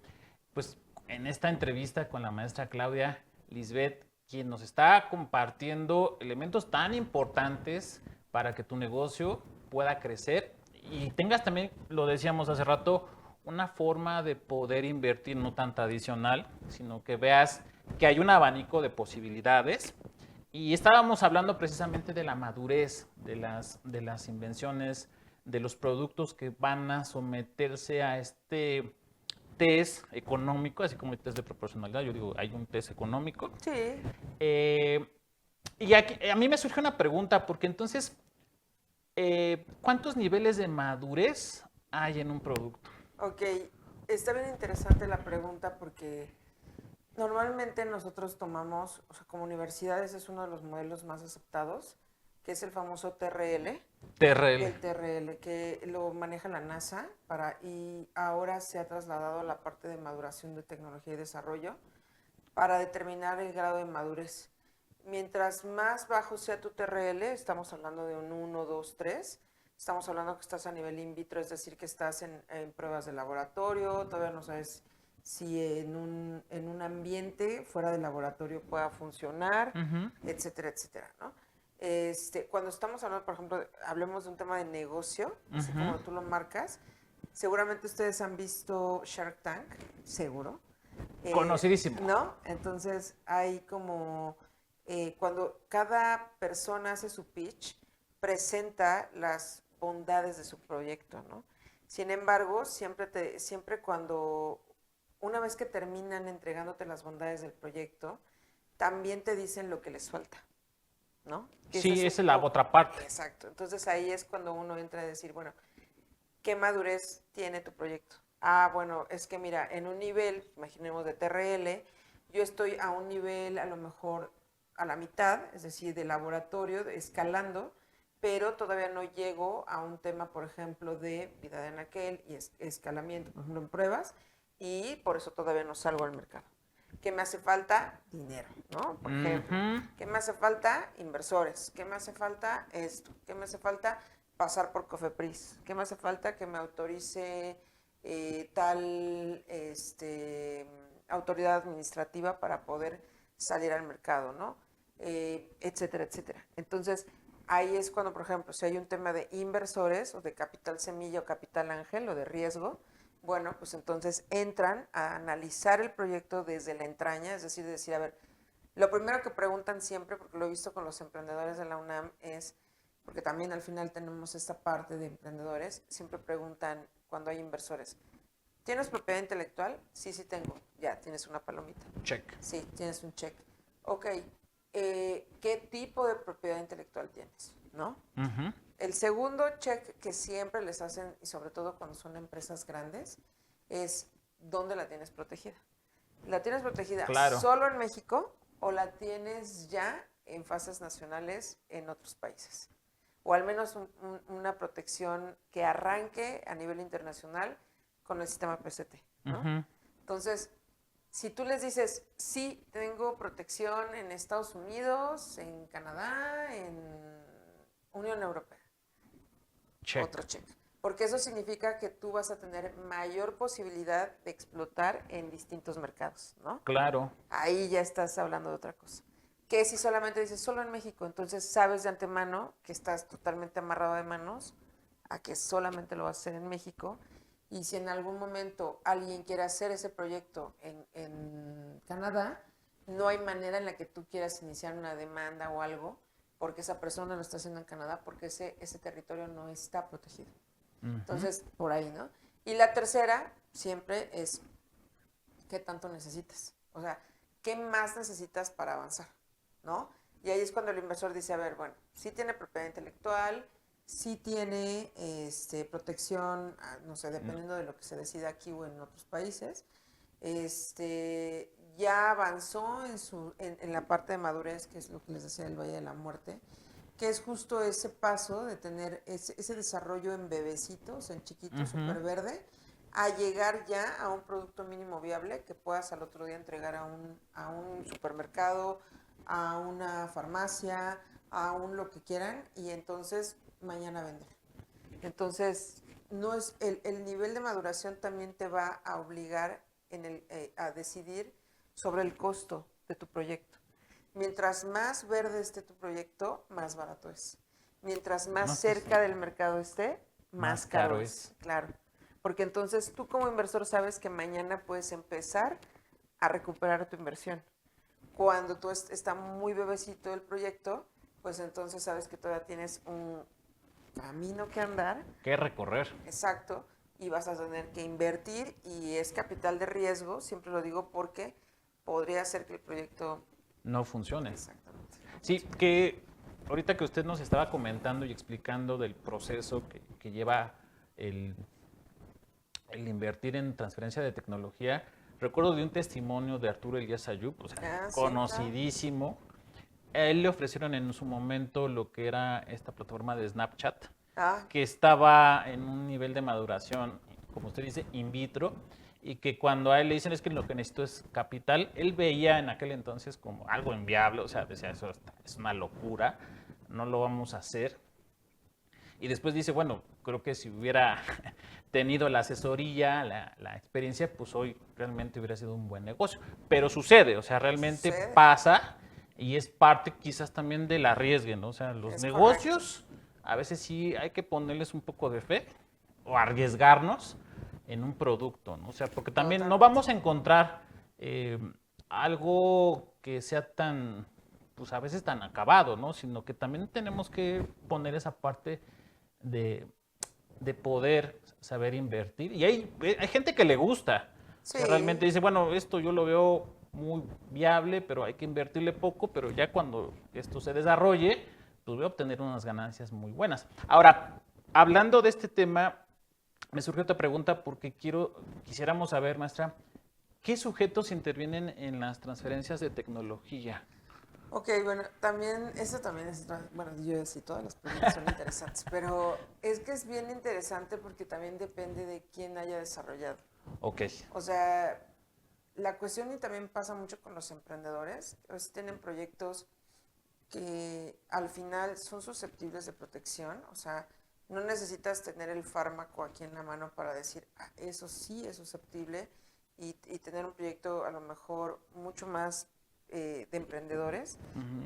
Pues en esta entrevista con la maestra Claudia Lisbeth, quien nos está compartiendo elementos tan importantes para que tu negocio pueda crecer y tengas también, lo decíamos hace rato, una forma de poder invertir no tan tradicional, sino que veas que hay un abanico de posibilidades. Y estábamos hablando precisamente de la madurez de las invenciones, de los productos que van a someterse a este test económico, así como el test de proporcionalidad. Yo digo, hay un test económico. Sí. Y aquí, a mí me surge una pregunta, porque entonces, ¿cuántos niveles de madurez hay en un producto? Ok, está bien interesante la pregunta porque normalmente nosotros tomamos, o sea, como universidades es uno de los modelos más aceptados, que es el famoso TRL. TRL. El TRL, que lo maneja la NASA y ahora se ha trasladado a la parte de maduración de tecnología y desarrollo para determinar el grado de madurez. Mientras más bajo sea tu TRL, estamos hablando de un 1, 2, 3, estamos hablando que estás a nivel in vitro, es decir, que estás en pruebas de laboratorio, todavía no sabes si en un ambiente fuera del laboratorio pueda funcionar, etcétera, etcétera, ¿no? Cuando estamos hablando, por ejemplo, hablemos de un tema de negocio, así como tú lo marcas, seguramente ustedes han visto Shark Tank, seguro. Conocidísimo. ¿No? Entonces hay como, cuando cada persona hace su pitch, presenta las bondades de su proyecto, ¿no? Sin embargo, siempre cuando, una vez que terminan entregándote las bondades del proyecto, también te dicen lo que les falta, ¿no? Sí, esa es la otra parte. Exacto. Entonces ahí es cuando uno entra a decir, bueno, ¿qué madurez tiene tu proyecto? Ah, bueno, es que mira, en un nivel, imaginemos de TRL, yo estoy a un nivel a lo mejor a la mitad, es decir, de laboratorio, escalando, pero todavía no llego a un tema, por ejemplo, de vida de anaquel y escalamiento, por ejemplo, en pruebas, y por eso todavía no salgo al mercado. ¿Qué me hace falta? Dinero, ¿no? Por ejemplo. ¿Qué me hace falta? Inversores. ¿Qué me hace falta? Esto. ¿Qué me hace falta? Pasar por COFEPRIS. ¿Qué me hace falta? Que me autorice tal autoridad administrativa para poder salir al mercado, ¿no? Etcétera, etcétera. Entonces, ahí es cuando, por ejemplo, si hay un tema de inversores o de capital semilla o capital ángel o de riesgo, bueno, pues entonces entran a analizar el proyecto desde la entraña, es decir, a ver, lo primero que preguntan siempre, porque lo he visto con los emprendedores de la UNAM, es, porque también al final tenemos esta parte de emprendedores, siempre preguntan cuando hay inversores, ¿tienes propiedad intelectual? Sí, sí tengo. Ya, tienes una palomita. Check. Sí, tienes un check. Ok, ¿qué tipo de propiedad intelectual tienes? ¿No? El segundo check que siempre les hacen, y sobre todo cuando son empresas grandes, es ¿dónde la tienes protegida? ¿La tienes protegida solo en México o la tienes ya en fases nacionales en otros países? O al menos una protección que arranque a nivel internacional con el sistema PCT, ¿no? Entonces, si tú les dices, sí, tengo protección en Estados Unidos, en Canadá, en Unión Europea, otro check. Porque eso significa que tú vas a tener mayor posibilidad de explotar en distintos mercados, ¿no? Claro. Ahí ya estás hablando de otra cosa. Que si solamente dices solo en México, entonces sabes de antemano que estás totalmente amarrado de manos a que solamente lo vas a hacer en México. Y si en algún momento alguien quiere hacer ese proyecto en Canadá, no hay manera en la que tú quieras iniciar una demanda o algo porque esa persona lo está haciendo en Canadá porque ese territorio no está protegido. Entonces, por ahí, ¿no? Y la tercera siempre es ¿qué tanto necesitas? O sea, ¿qué más necesitas para avanzar? ¿No? Y ahí es cuando el inversor dice, a ver, bueno, sí tiene propiedad intelectual, sí tiene protección, no sé, dependiendo de lo que se decida aquí o en otros países, ya avanzó en la parte de madurez, que es lo que les decía del Valle de la Muerte, que es justo ese paso de tener ese desarrollo en bebecitos, en chiquitos, súper verde, a llegar ya a un producto mínimo viable que puedas al otro día entregar a un supermercado, a una farmacia, a un lo que quieran, y entonces mañana vender. Entonces, no es el nivel de maduración también te va a obligar a decidir sobre el costo de tu proyecto. Mientras más verde esté tu proyecto, más barato es. Mientras más cerca del mercado esté, más caro es. Claro. Porque entonces tú como inversor sabes que mañana puedes empezar a recuperar tu inversión. Cuando tú está muy bebecito el proyecto, pues entonces sabes que todavía tienes un camino que andar. Que recorrer. Exacto. Y vas a tener que invertir y es capital de riesgo, siempre lo digo porque podría ser que el proyecto no funcione. Exactamente. Sí, que ahorita que usted nos estaba comentando y explicando del proceso que lleva el invertir en transferencia de tecnología, recuerdo de un testimonio de Arturo Elías Ayub, o sea, conocidísimo, A él le ofrecieron en su momento lo que era esta plataforma de Snapchat, Ah, que estaba en un nivel de maduración, como usted dice, in vitro, y que cuando a él le dicen es que lo que necesito es capital, él veía en aquel entonces como algo inviable, o sea, decía, eso es una locura, no lo vamos a hacer. Y después dice, bueno, creo que si hubiera tenido la asesoría, la experiencia, pues hoy realmente hubiera sido un buen negocio. Pero sucede, o sea, realmente Sucede. pasa y es parte quizás también del arriesgue, ¿no? O sea, los Es negocios a veces sí hay que ponerles un poco de fe o arriesgarnos en un producto, ¿no? O sea, porque también no vamos a encontrar algo que sea tan, pues a veces tan acabado, ¿no? Sino que también tenemos que poner esa parte de poder saber invertir. Y hay gente que le gusta. Sí. O sea, realmente dice, bueno, esto yo lo veo muy viable, pero hay que invertirle poco, pero ya cuando esto se desarrolle, pues voy a obtener unas ganancias muy buenas. Ahora, hablando de este tema, me surgió otra pregunta porque quisiéramos saber, maestra, ¿qué sujetos intervienen en las transferencias de tecnología? Ok, bueno, también, eso también es, bueno, yo sí, todas las preguntas son interesantes, pero es que es bien interesante porque también depende de quién haya desarrollado. Ok. O sea, la cuestión y también pasa mucho con los emprendedores, pues tienen proyectos que al final son susceptibles de protección, o sea, no necesitas tener el fármaco aquí en la mano para decir, ah, eso sí es susceptible y tener un proyecto a lo mejor mucho más de emprendedores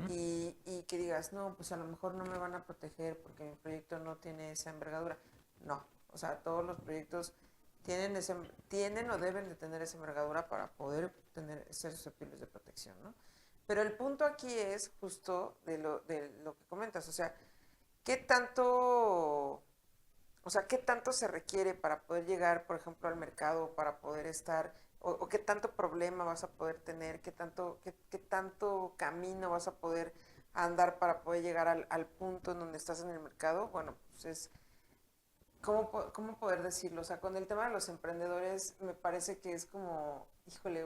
y que digas, no, pues a lo mejor no me van a proteger porque mi proyecto no tiene esa envergadura. No, o sea, todos los proyectos tienen o deben de tener esa envergadura para poder ser susceptibles de protección, ¿no? Pero el punto aquí es justo de lo que comentas, o sea, ¿qué tanto se requiere para poder llegar, por ejemplo, al mercado, para poder estar, o qué tanto problema vas a poder tener, qué tanto camino vas a poder andar para poder llegar al punto en donde estás en el mercado? Bueno, pues es, ¿cómo poder decirlo? O sea, con el tema de los emprendedores me parece que es como, híjole,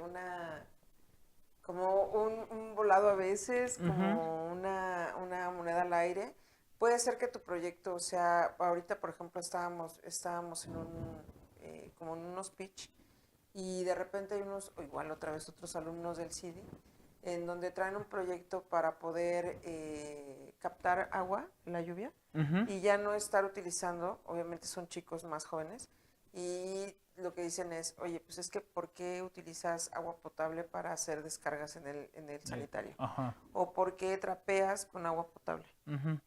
como un volado a veces, como una moneda al aire. Puede ser que tu proyecto sea, ahorita por ejemplo estábamos en como en unos pitch y de repente hay o igual otra vez otros alumnos del CIDI, en donde traen un proyecto para poder captar agua, la lluvia, y ya no estar utilizando, obviamente son chicos más jóvenes, y lo que dicen es, oye, pues es que ¿por qué utilizas agua potable para hacer descargas en el sanitario? ¿O por qué trapeas con agua potable?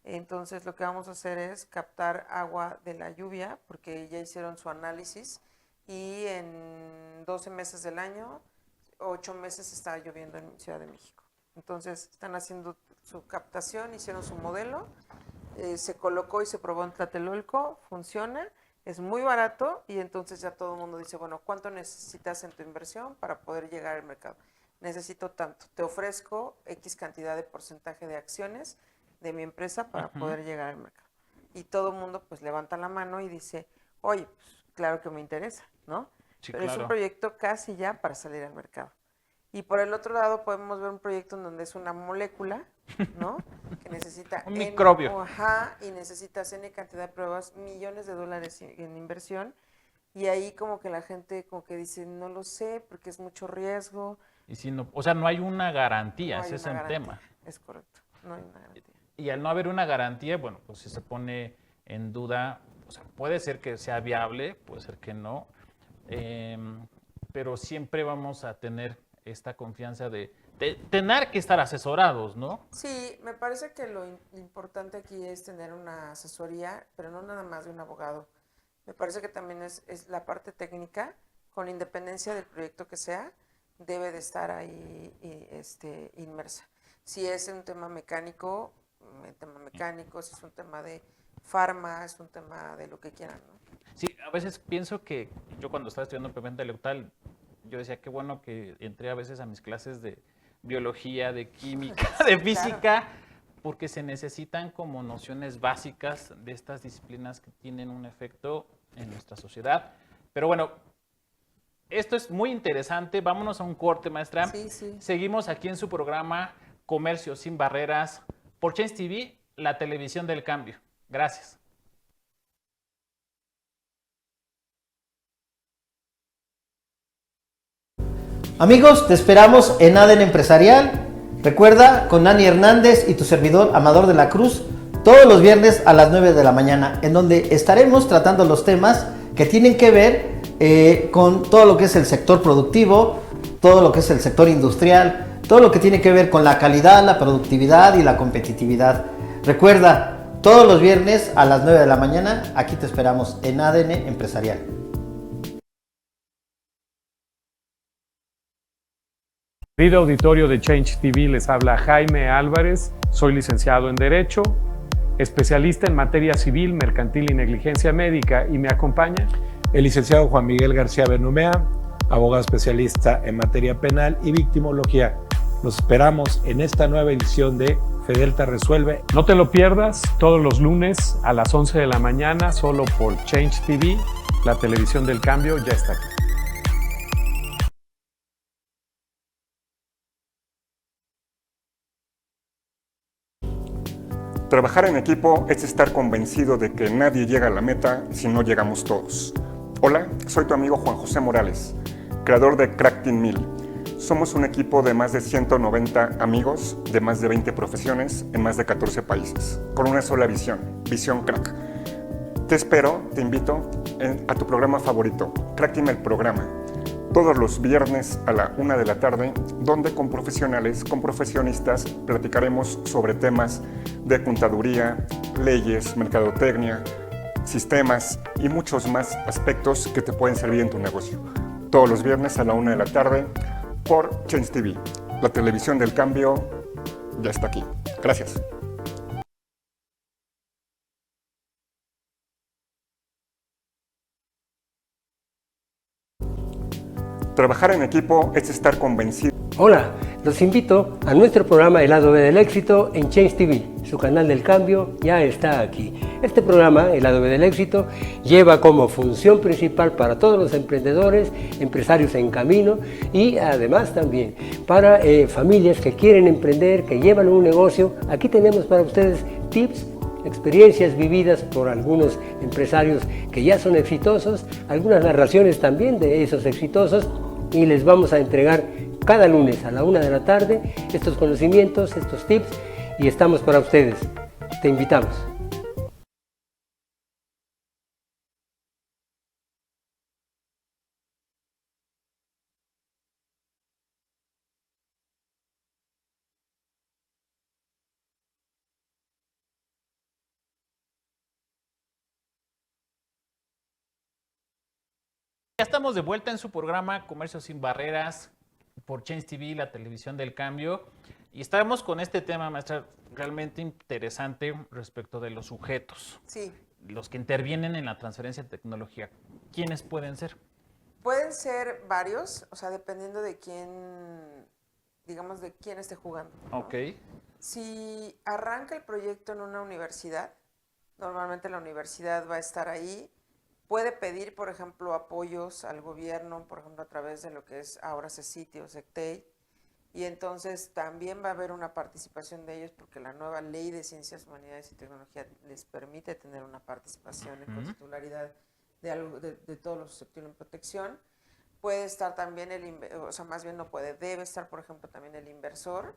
Entonces lo que vamos a hacer es captar agua de la lluvia, porque ya hicieron su análisis, y en 12 meses del año, 8 meses está lloviendo en Ciudad de México. Entonces están haciendo su captación, hicieron su modelo, se colocó y se probó en Tlatelolco, funciona, es muy barato y entonces ya todo el mundo dice, bueno, ¿cuánto necesitas en tu inversión para poder llegar al mercado? Necesito tanto, te ofrezco X cantidad de porcentaje de acciones de mi empresa para poder llegar al mercado. Y todo el mundo pues levanta la mano y dice, oye, pues claro que me interesa, ¿no? Sí, pero claro. Es un proyecto casi ya para salir al mercado. Y por el otro lado podemos ver un proyecto en donde es una molécula, ¿no? Que necesita un microbio. Y necesitas N cantidad de pruebas, millones de dólares en inversión. Y ahí como que la gente como que dice, no lo sé, porque es mucho riesgo. Y si no, o sea, no hay una garantía, No hay ese es una el garantía, tema. Es correcto, no hay una garantía. Y al no haber una garantía, bueno, pues si se pone en duda, o sea, puede ser que sea viable, puede ser que no, pero siempre vamos a tener esta confianza de tener que estar asesorados, ¿no? Sí, me parece que lo importante aquí es tener una asesoría, pero no nada más de un abogado. Me parece que también es la parte técnica, con independencia del proyecto que sea, debe de estar ahí inmersa. Si es un tema mecánico, si es un tema de farma, es un tema de lo que quieran, ¿no? Sí, a veces pienso que yo cuando estaba estudiando propiedad intelectual, yo decía qué bueno que entré a veces a mis clases de biología, de química, de física, claro, porque se necesitan como nociones básicas de estas disciplinas que tienen un efecto en nuestra sociedad. Pero bueno, esto es muy interesante. Vámonos a un corte, maestra. Sí, sí. Seguimos aquí en su programa Comercio Sin Barreras, por Change TV, la televisión del cambio. Gracias. Amigos, te esperamos en ADN Empresarial. Recuerda, con Dani Hernández y tu servidor Amador de la Cruz, todos los viernes a las 9 de la mañana, en donde estaremos tratando los temas que tienen que ver con todo lo que es el sector productivo, todo lo que es el sector industrial, todo lo que tiene que ver con la calidad, la productividad y la competitividad. Recuerda, todos los viernes a las 9 de la mañana, aquí te esperamos en ADN Empresarial. Querido auditorio de Change TV, les habla Jaime Álvarez, soy licenciado en Derecho, especialista en materia civil, mercantil y negligencia médica, y me acompaña el licenciado Juan Miguel García Benumea, abogado especialista en materia penal y victimología. Los esperamos en esta nueva edición de Fedelta Resuelve. No te lo pierdas todos los lunes a las 11 de la mañana, solo por Change TV, la televisión del cambio ya está aquí. Trabajar en equipo es estar convencido de que nadie llega a la meta si no llegamos todos. Hola, soy tu amigo Juan José Morales, creador de Crack Team 1000. Somos un equipo de más de 190 amigos de más de 20 profesiones en más de 14 países, con una sola visión, Visión Crack. Te espero, te invito a tu programa favorito, Crack Team el programa, todos los viernes a la 1 de la tarde, donde con profesionales, con profesionistas, platicaremos sobre temas de contaduría, leyes, mercadotecnia, sistemas y muchos más aspectos que te pueden servir en tu negocio. Todos los viernes a la 1 de la tarde por Change TV. La televisión del cambio ya está aquí. Gracias. Trabajar en equipo es estar convencido. Hola, los invito a nuestro programa El Lado B del Éxito en Change TV. Su canal del cambio ya está aquí. Este programa, El Lado B del Éxito, lleva como función principal para todos los emprendedores, empresarios en camino y además también para familias que quieren emprender, que llevan un negocio. Aquí tenemos para ustedes tips, experiencias vividas por algunos empresarios que ya son exitosos, algunas narraciones también de esos exitosos, y les vamos a entregar cada lunes a la 1 de la tarde estos conocimientos, estos tips, y estamos para ustedes. Te invitamos. Ya estamos de vuelta en su programa Comercio Sin Barreras por Change TV, la televisión del cambio. Y estamos con este tema, maestra, realmente interesante respecto de los sujetos. Sí. Los que intervienen en la transferencia de tecnología. ¿Quiénes pueden ser? Pueden ser varios, o sea, dependiendo de quién, digamos, de quién esté jugando, ¿no? Ok. Si arranca el proyecto en una universidad, normalmente la universidad va a estar ahí. Puede pedir, por ejemplo, apoyos al gobierno, por ejemplo, a través de lo que es ahora CECITI o SECTEI, y entonces también va a haber una participación de ellos porque la nueva Ley de Ciencias, Humanidades y Tecnología les permite tener una participación en titularidad de todos los susceptibles en protección. Puede estar también o sea, más bien no puede, debe estar, por ejemplo, también el inversor.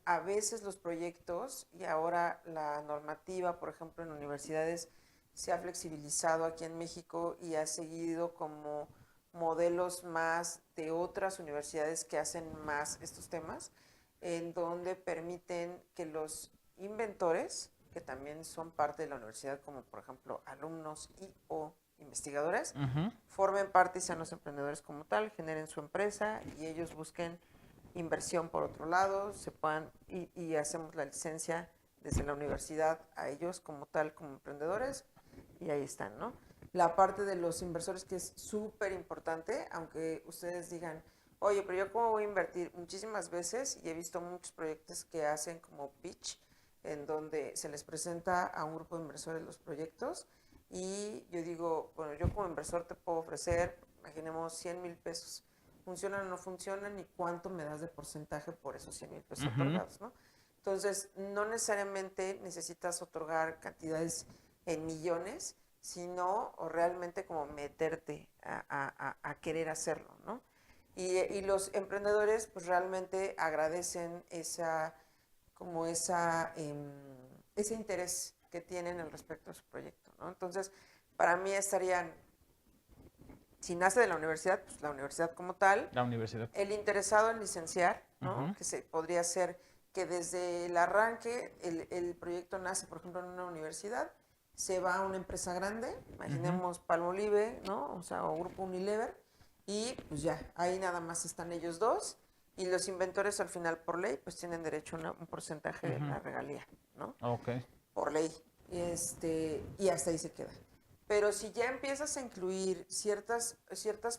A veces los proyectos y ahora la normativa, por ejemplo, en universidades, se ha flexibilizado aquí en México y ha seguido como modelos más de otras universidades que hacen más estos temas, en donde permiten que los inventores, que también son parte de la universidad, como por ejemplo alumnos y o investigadores, formen parte y sean los emprendedores como tal, generen su empresa y ellos busquen inversión por otro lado, se puedan y hacemos la licencia desde la universidad a ellos como tal, como emprendedores. Y ahí están, ¿no? La parte de los inversores que es súper importante, aunque ustedes digan, oye, pero yo cómo voy a invertir muchísimas veces, y he visto muchos proyectos que hacen como pitch, en donde se les presenta a un grupo de inversores los proyectos, y yo digo, bueno, yo como inversor te puedo ofrecer, imaginemos 100,000 pesos, funcionan o no funcionan y cuánto me das de porcentaje por esos 100,000 pesos Ujú. otorgados, ¿no? Entonces, no necesariamente necesitas otorgar cantidades en millones, sino o realmente como meterte a querer hacerlo, ¿no? Y los emprendedores pues realmente agradecen ese interés que tienen al respecto de su proyecto, ¿no? Entonces, para mí estarían, si nace de la universidad, pues la universidad como tal, La universidad. el interesado en licenciar, ¿no? Ujú. Que podría ser que desde el arranque el proyecto nace, por ejemplo, en una universidad, se va a una empresa grande, imaginemos Palmolive, ¿no? O sea, o Grupo Unilever, y pues ya, ahí nada más están ellos dos, y los inventores al final por ley, pues tienen derecho a un porcentaje de la regalía, ¿no? Ok. Por ley. Y hasta ahí se queda. Pero si ya empiezas a incluir ciertas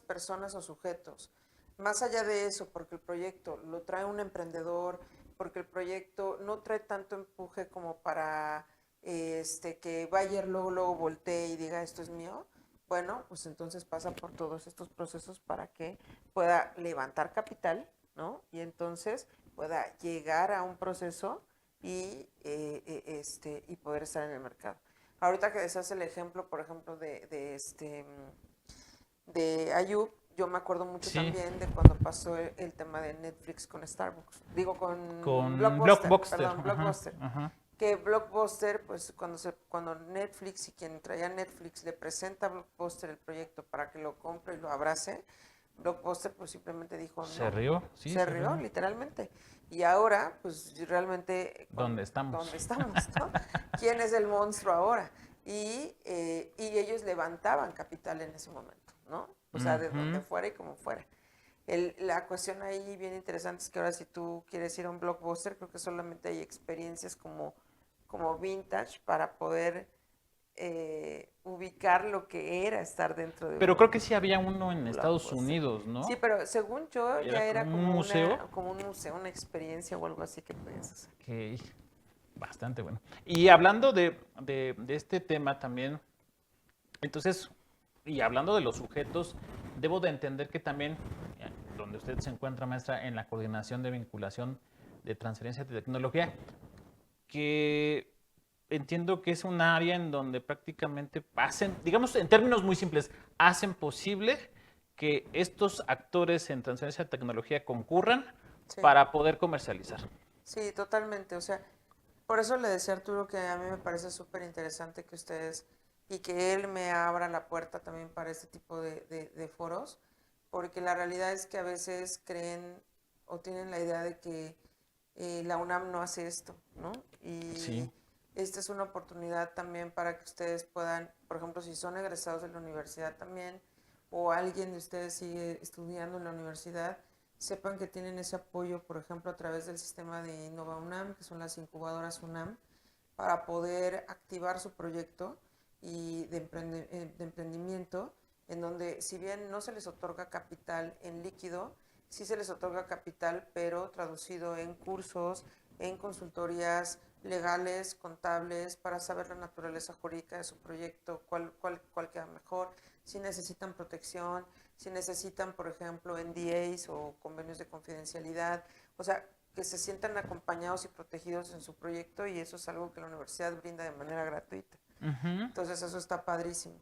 personas o sujetos, más allá de eso, porque el proyecto lo trae un emprendedor, porque el proyecto no trae tanto empuje como para que Bayer luego voltee y diga esto es mío, bueno, pues entonces pasa por todos estos procesos para que pueda levantar capital, ¿no? Y entonces pueda llegar a un proceso y poder estar en el mercado. Ahorita que decías el ejemplo, por ejemplo, de Ayub, yo me acuerdo mucho también de cuando pasó el tema de Netflix con Starbucks. Digo, con Blockbuster. Perdón, Ajá, Blockbuster. ajá. Que Blockbuster, pues cuando Netflix y quien traía Netflix le presenta a Blockbuster el proyecto para que lo compre y lo abrace, Blockbuster pues simplemente dijo no. ¿Se rió? Sí, se rió, literalmente. Y ahora, pues realmente... ¿Dónde estamos? ¿Dónde estamos, no? ¿Quién es el monstruo ahora? Y ellos levantaban capital en ese momento, ¿no? O sea, de donde fuera y como fuera. La cuestión ahí bien interesante es que ahora si tú quieres ir a un Blockbuster, creo que solamente hay experiencias como vintage para poder ubicar lo que era estar dentro de Pero creo que sí había uno en Estados Blockbuster. Unidos, ¿no? Sí, pero según yo ya era como un museo. como un museo, una experiencia o algo así que podías hacer. Ok, bastante bueno. Y hablando de este tema también, entonces, y hablando de los sujetos, debo de entender que también, donde usted se encuentra, maestra, en la coordinación de vinculación de transferencia de tecnología, que entiendo que es un área en donde prácticamente hacen, digamos en términos muy simples, hacen posible que estos actores en transferencia de tecnología concurran para poder comercializar. Sí, totalmente. O sea, por eso le decía a Arturo que a mí me parece súper interesante que ustedes y que él me abra la puerta también para este tipo de foros, porque la realidad es que a veces creen o tienen la idea de que la UNAM no hace esto, ¿no? Y esta es una oportunidad también para que ustedes puedan, por ejemplo, si son egresados de la universidad también, o alguien de ustedes sigue estudiando en la universidad, sepan que tienen ese apoyo, por ejemplo, a través del sistema de Innova UNAM, que son las incubadoras UNAM, para poder activar su proyecto y de emprendimiento, en donde si bien no se les otorga capital en líquido, sí se les otorga capital, pero traducido en cursos, en consultorías legales, contables, para saber la naturaleza jurídica de su proyecto, cuál queda mejor, si necesitan protección, si necesitan, por ejemplo, NDAs o convenios de confidencialidad, o sea, que se sientan acompañados y protegidos en su proyecto, y eso es algo que la universidad brinda de manera gratuita. Entonces eso está padrísimo.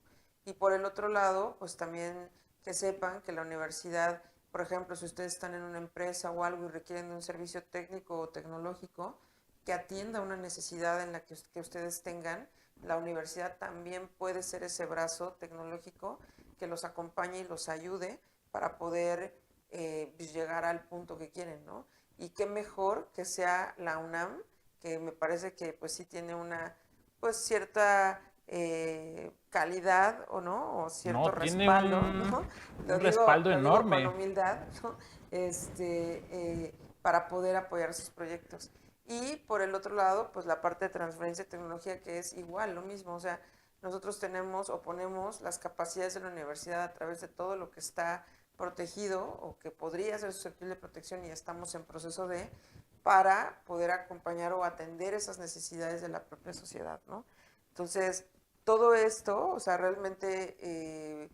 Y por el otro lado, pues también que sepan que la universidad, por ejemplo, si ustedes están en una empresa o algo y requieren de un servicio técnico o tecnológico que atienda una necesidad en la que ustedes tengan, la universidad también puede ser ese brazo tecnológico que los acompañe y los ayude para poder llegar al punto que quieren, ¿no? Y qué mejor que sea la UNAM, que me parece que pues sí tiene una pues cierta calidad o no, o cierto respaldo, ¿no? Un respaldo enorme. Con humildad, ¿no? Para poder apoyar sus proyectos. Y por el otro lado, pues la parte de transferencia de tecnología, que es igual, lo mismo, o sea, nosotros tenemos o ponemos las capacidades de la universidad a través de todo lo que está protegido o que podría ser susceptible de protección y estamos en proceso para poder acompañar o atender esas necesidades de la propia sociedad, ¿no? Entonces, todo esto, o sea, realmente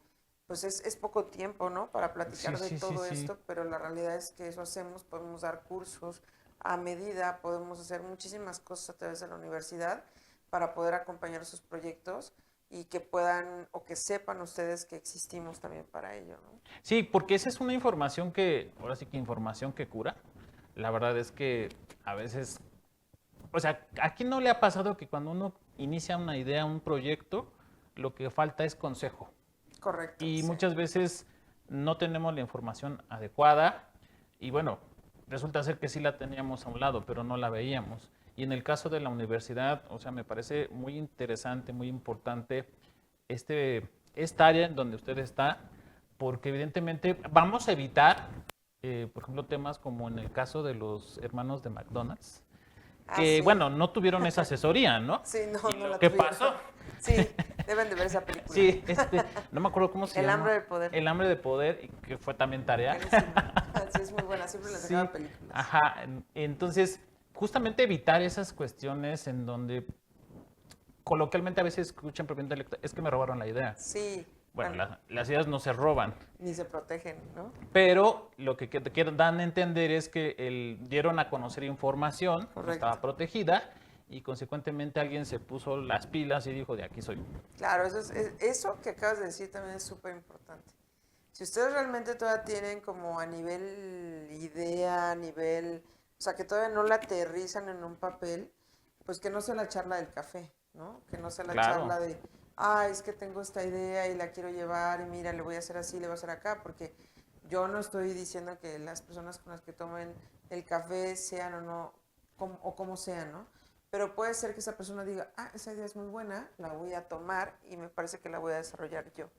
pues es poco tiempo, ¿no? Para platicar Sí, de sí, todo sí, sí. esto, pero la realidad es que eso hacemos, podemos dar cursos a medida, podemos hacer muchísimas cosas a través de la universidad para poder acompañar sus proyectos y que puedan o que sepan ustedes que existimos también para ello, ¿no? Sí, porque esa es una información que, ahora sí que información que cura. La verdad es que a veces, o sea, ¿a quién no le ha pasado que cuando uno inicia una idea, un proyecto, lo que falta es consejo? Correcto. Y sí. muchas veces no tenemos la información adecuada y bueno, resulta ser que sí la teníamos a un lado, pero no la veíamos. Y en el caso de la universidad, o sea, me parece muy interesante, muy importante esta área en donde usted está, porque evidentemente vamos a evitar, por ejemplo, temas como en el caso de los hermanos de McDonald's, que, sí. bueno, no tuvieron esa asesoría, ¿no? Sí, no la ¿Qué tuvieron. pasó? Sí, deben de ver esa película. Sí, no me acuerdo cómo se El llama. hambre de poder. El hambre de poder, y que fue también tarea. Sí, es muy buena, siempre les sacaba películas. Ajá, entonces, justamente evitar esas cuestiones en donde coloquialmente a veces escuchan propiedad intelectual, es que me robaron la idea. Sí. Bueno, las ideas no se roban. Ni se protegen, ¿no? Pero lo que dan a entender es que dieron a conocer información, no Correcto. estaba protegida, y consecuentemente alguien se puso las pilas y dijo, de aquí soy. Claro, eso que acabas de decir también es súper importante. Si ustedes realmente todavía tienen como a nivel idea, o sea, que todavía no la aterrizan en un papel, pues que no sea la charla del café, ¿no? Que no sea la Claro. charla de, es que tengo esta idea y la quiero llevar y mira, le voy a hacer así, le voy a hacer acá, porque yo no estoy diciendo que las personas con las que tomen el café sean o no, o como sean, ¿no? Pero puede ser que esa persona diga, esa idea es muy buena, la voy a tomar y me parece que la voy a desarrollar yo.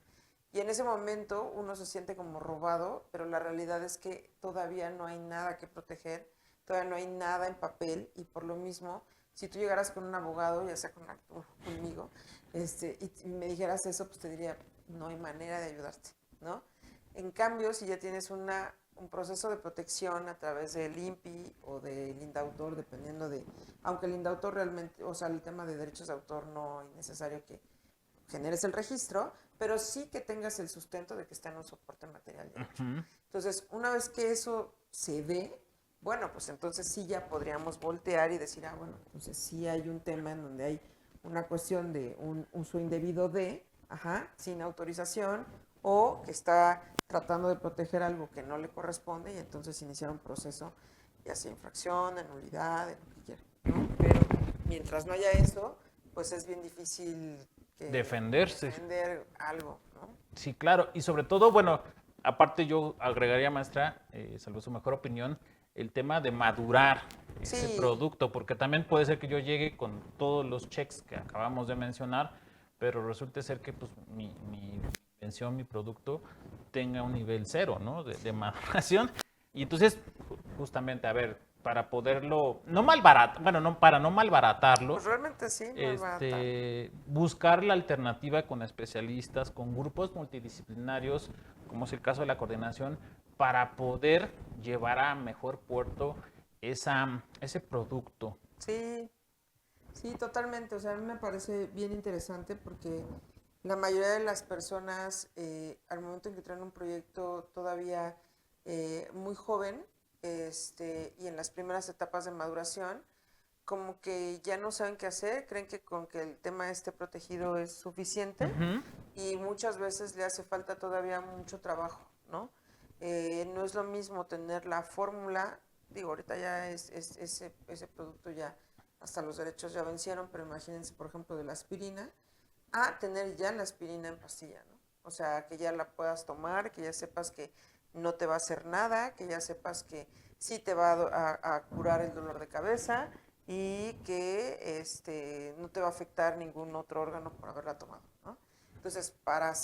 Y en ese momento uno se siente como robado, pero la realidad es que todavía no hay nada que proteger, todavía no hay nada en papel y por lo mismo, si tú llegaras con un abogado, ya sea con Arturo, conmigo, y me dijeras eso, pues te diría, no hay manera de ayudarte, ¿no? En cambio, si ya tienes un proceso de protección a través del INPI o del INDAUTOR, dependiendo aunque el INDAUTOR realmente, o sea, el tema de derechos de autor no es necesario que generes el registro, pero sí que tengas el sustento de que está en un soporte material de hecho. Entonces, una vez que eso se dé, bueno, pues entonces sí ya podríamos voltear y decir, bueno, entonces sí hay un tema en donde hay una cuestión de un uso indebido sin autorización, o que está tratando de proteger algo que no le corresponde y entonces iniciar un proceso, ya sea infracción, de nulidad, de lo que quiera, ¿no? Pero mientras no haya eso, pues es bien difícil Defender algo, ¿no? Sí, claro. Y sobre todo, bueno, aparte yo agregaría, maestra, salvo su mejor opinión, el tema de madurar ese producto, porque también puede ser que yo llegue con todos los checks que acabamos de mencionar, pero resulte ser que pues mi invención, mi producto, tenga un nivel 0, ¿no? De maduración. Y entonces, justamente, a ver, para poderlo, para no malbaratarlo, Pues realmente sí, buscar la alternativa con especialistas, con grupos multidisciplinarios, como es el caso de la coordinación, para poder llevar a mejor puerto ese producto. Sí, totalmente. O sea, a mí me parece bien interesante porque la mayoría de las personas, al momento en que traen un proyecto todavía muy joven, y en las primeras etapas de maduración, como que ya no saben qué hacer, creen que con que el tema esté protegido es suficiente y muchas veces le hace falta todavía mucho trabajo, ¿no? No es lo mismo tener la fórmula, digo, ahorita ya ese producto ya, hasta los derechos ya vencieron, pero imagínense, por ejemplo, de la aspirina, a tener ya la aspirina en pastilla, ¿no? O sea, que ya la puedas tomar, que ya sepas que no te va a hacer nada, que ya sepas que sí te va a curar el dolor de cabeza y que no te va a afectar ningún otro órgano por haberla tomado, ¿no? Entonces, para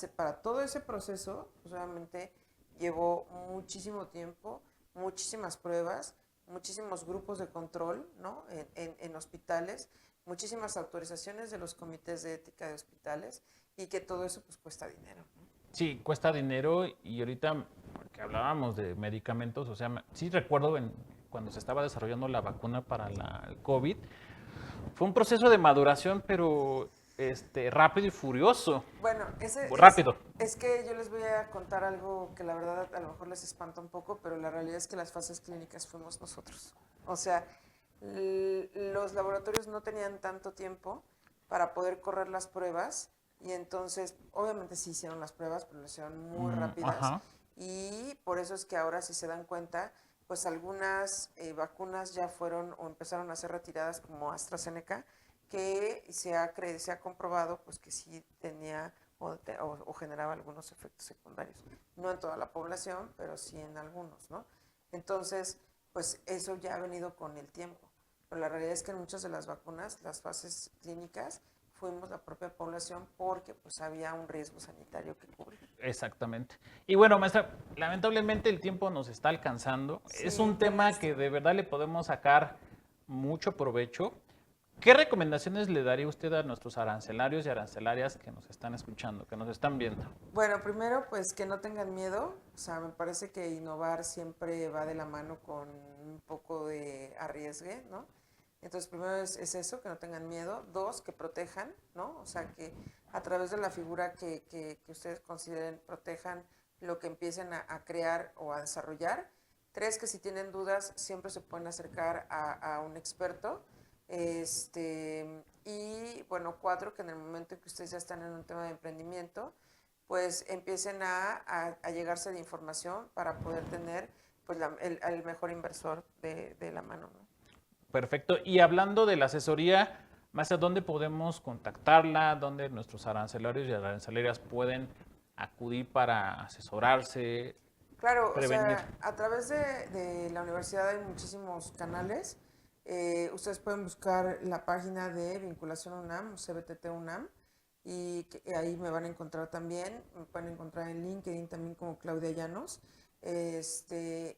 todo ese proceso, pues obviamente llevó muchísimo tiempo, muchísimas pruebas, muchísimos grupos de control, ¿no? En hospitales, muchísimas autorizaciones de los comités de ética de hospitales y que todo eso pues cuesta dinero, ¿no? Sí, cuesta dinero y ahorita que hablábamos de medicamentos, o sea, sí recuerdo cuando se estaba desarrollando la vacuna para el COVID, fue un proceso de maduración, pero rápido y furioso. Bueno, rápido. Es que yo les voy a contar algo que la verdad a lo mejor les espanta un poco, pero la realidad es que las fases clínicas fuimos nosotros. O sea, los laboratorios no tenían tanto tiempo para poder correr las pruebas y entonces, obviamente sí hicieron las pruebas, pero lo hicieron muy rápidas. Ajá. Y por eso es que ahora, si se dan cuenta, pues algunas vacunas ya fueron o empezaron a ser retiradas, como AstraZeneca, que se ha comprobado pues que sí tenía o generaba algunos efectos secundarios. No en toda la población, pero sí en algunos, ¿no? Entonces, pues eso ya ha venido con el tiempo. Pero la realidad es que en muchas de las vacunas, las fases clínicas, fuimos la propia población porque pues había un riesgo sanitario que cubrir. Exactamente. Y bueno, maestra, lamentablemente el tiempo nos está alcanzando. Sí, es un tema que de verdad le podemos sacar mucho provecho. ¿Qué recomendaciones le daría usted a nuestros arancelarios y arancelarias que nos están escuchando, que nos están viendo? Bueno, primero, pues que no tengan miedo. O sea, me parece que innovar siempre va de la mano con un poco de arriesgue, ¿no? Entonces, primero es eso, que no tengan miedo. 2, que protejan, ¿no? O sea, que a través de la figura que ustedes consideren, protejan lo que empiecen a crear o a desarrollar. 3, que si tienen dudas, siempre se pueden acercar a un experto. Y bueno, 4, que en el momento en que ustedes ya están en un tema de emprendimiento, pues empiecen a llegarse de información para poder tener pues el mejor inversor de la mano, ¿no? Perfecto. Y hablando de la asesoría, maestra, ¿dónde podemos contactarla? ¿Dónde nuestros arancelarios y arancelarias pueden acudir para asesorarse? Claro, prevenir? o sea, a través de la universidad hay muchísimos canales. Ustedes pueden buscar la página de Vinculación UNAM, CBTT UNAM, y ahí me van a encontrar también. Me pueden encontrar en LinkedIn también como Claudia Llanos.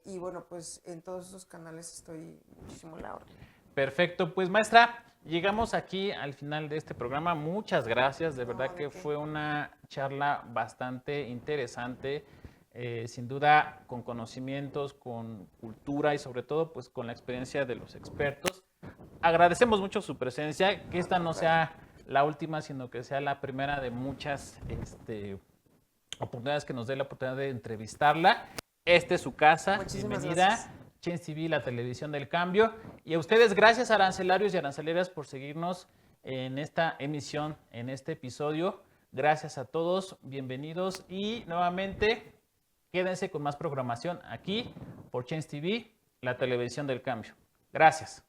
Y bueno, pues en todos esos canales estoy muchísimo a la orden. Perfecto, pues maestra, llegamos aquí al final de este programa. Muchas gracias, de verdad que fue una charla bastante interesante, sin duda con conocimientos, con cultura y sobre todo pues con la experiencia de los expertos. Agradecemos mucho su presencia, que esta no sea la última, sino que sea la primera de muchas oportunidades que nos dé la oportunidad de entrevistarla. Esta es su casa. Muchísimas Bienvenida. gracias. Change TV, la televisión del cambio. Y a ustedes, gracias arancelarios y aranceleras por seguirnos en esta emisión, en este episodio. Gracias a todos, bienvenidos y nuevamente quédense con más programación aquí por Change TV, la televisión del cambio. Gracias.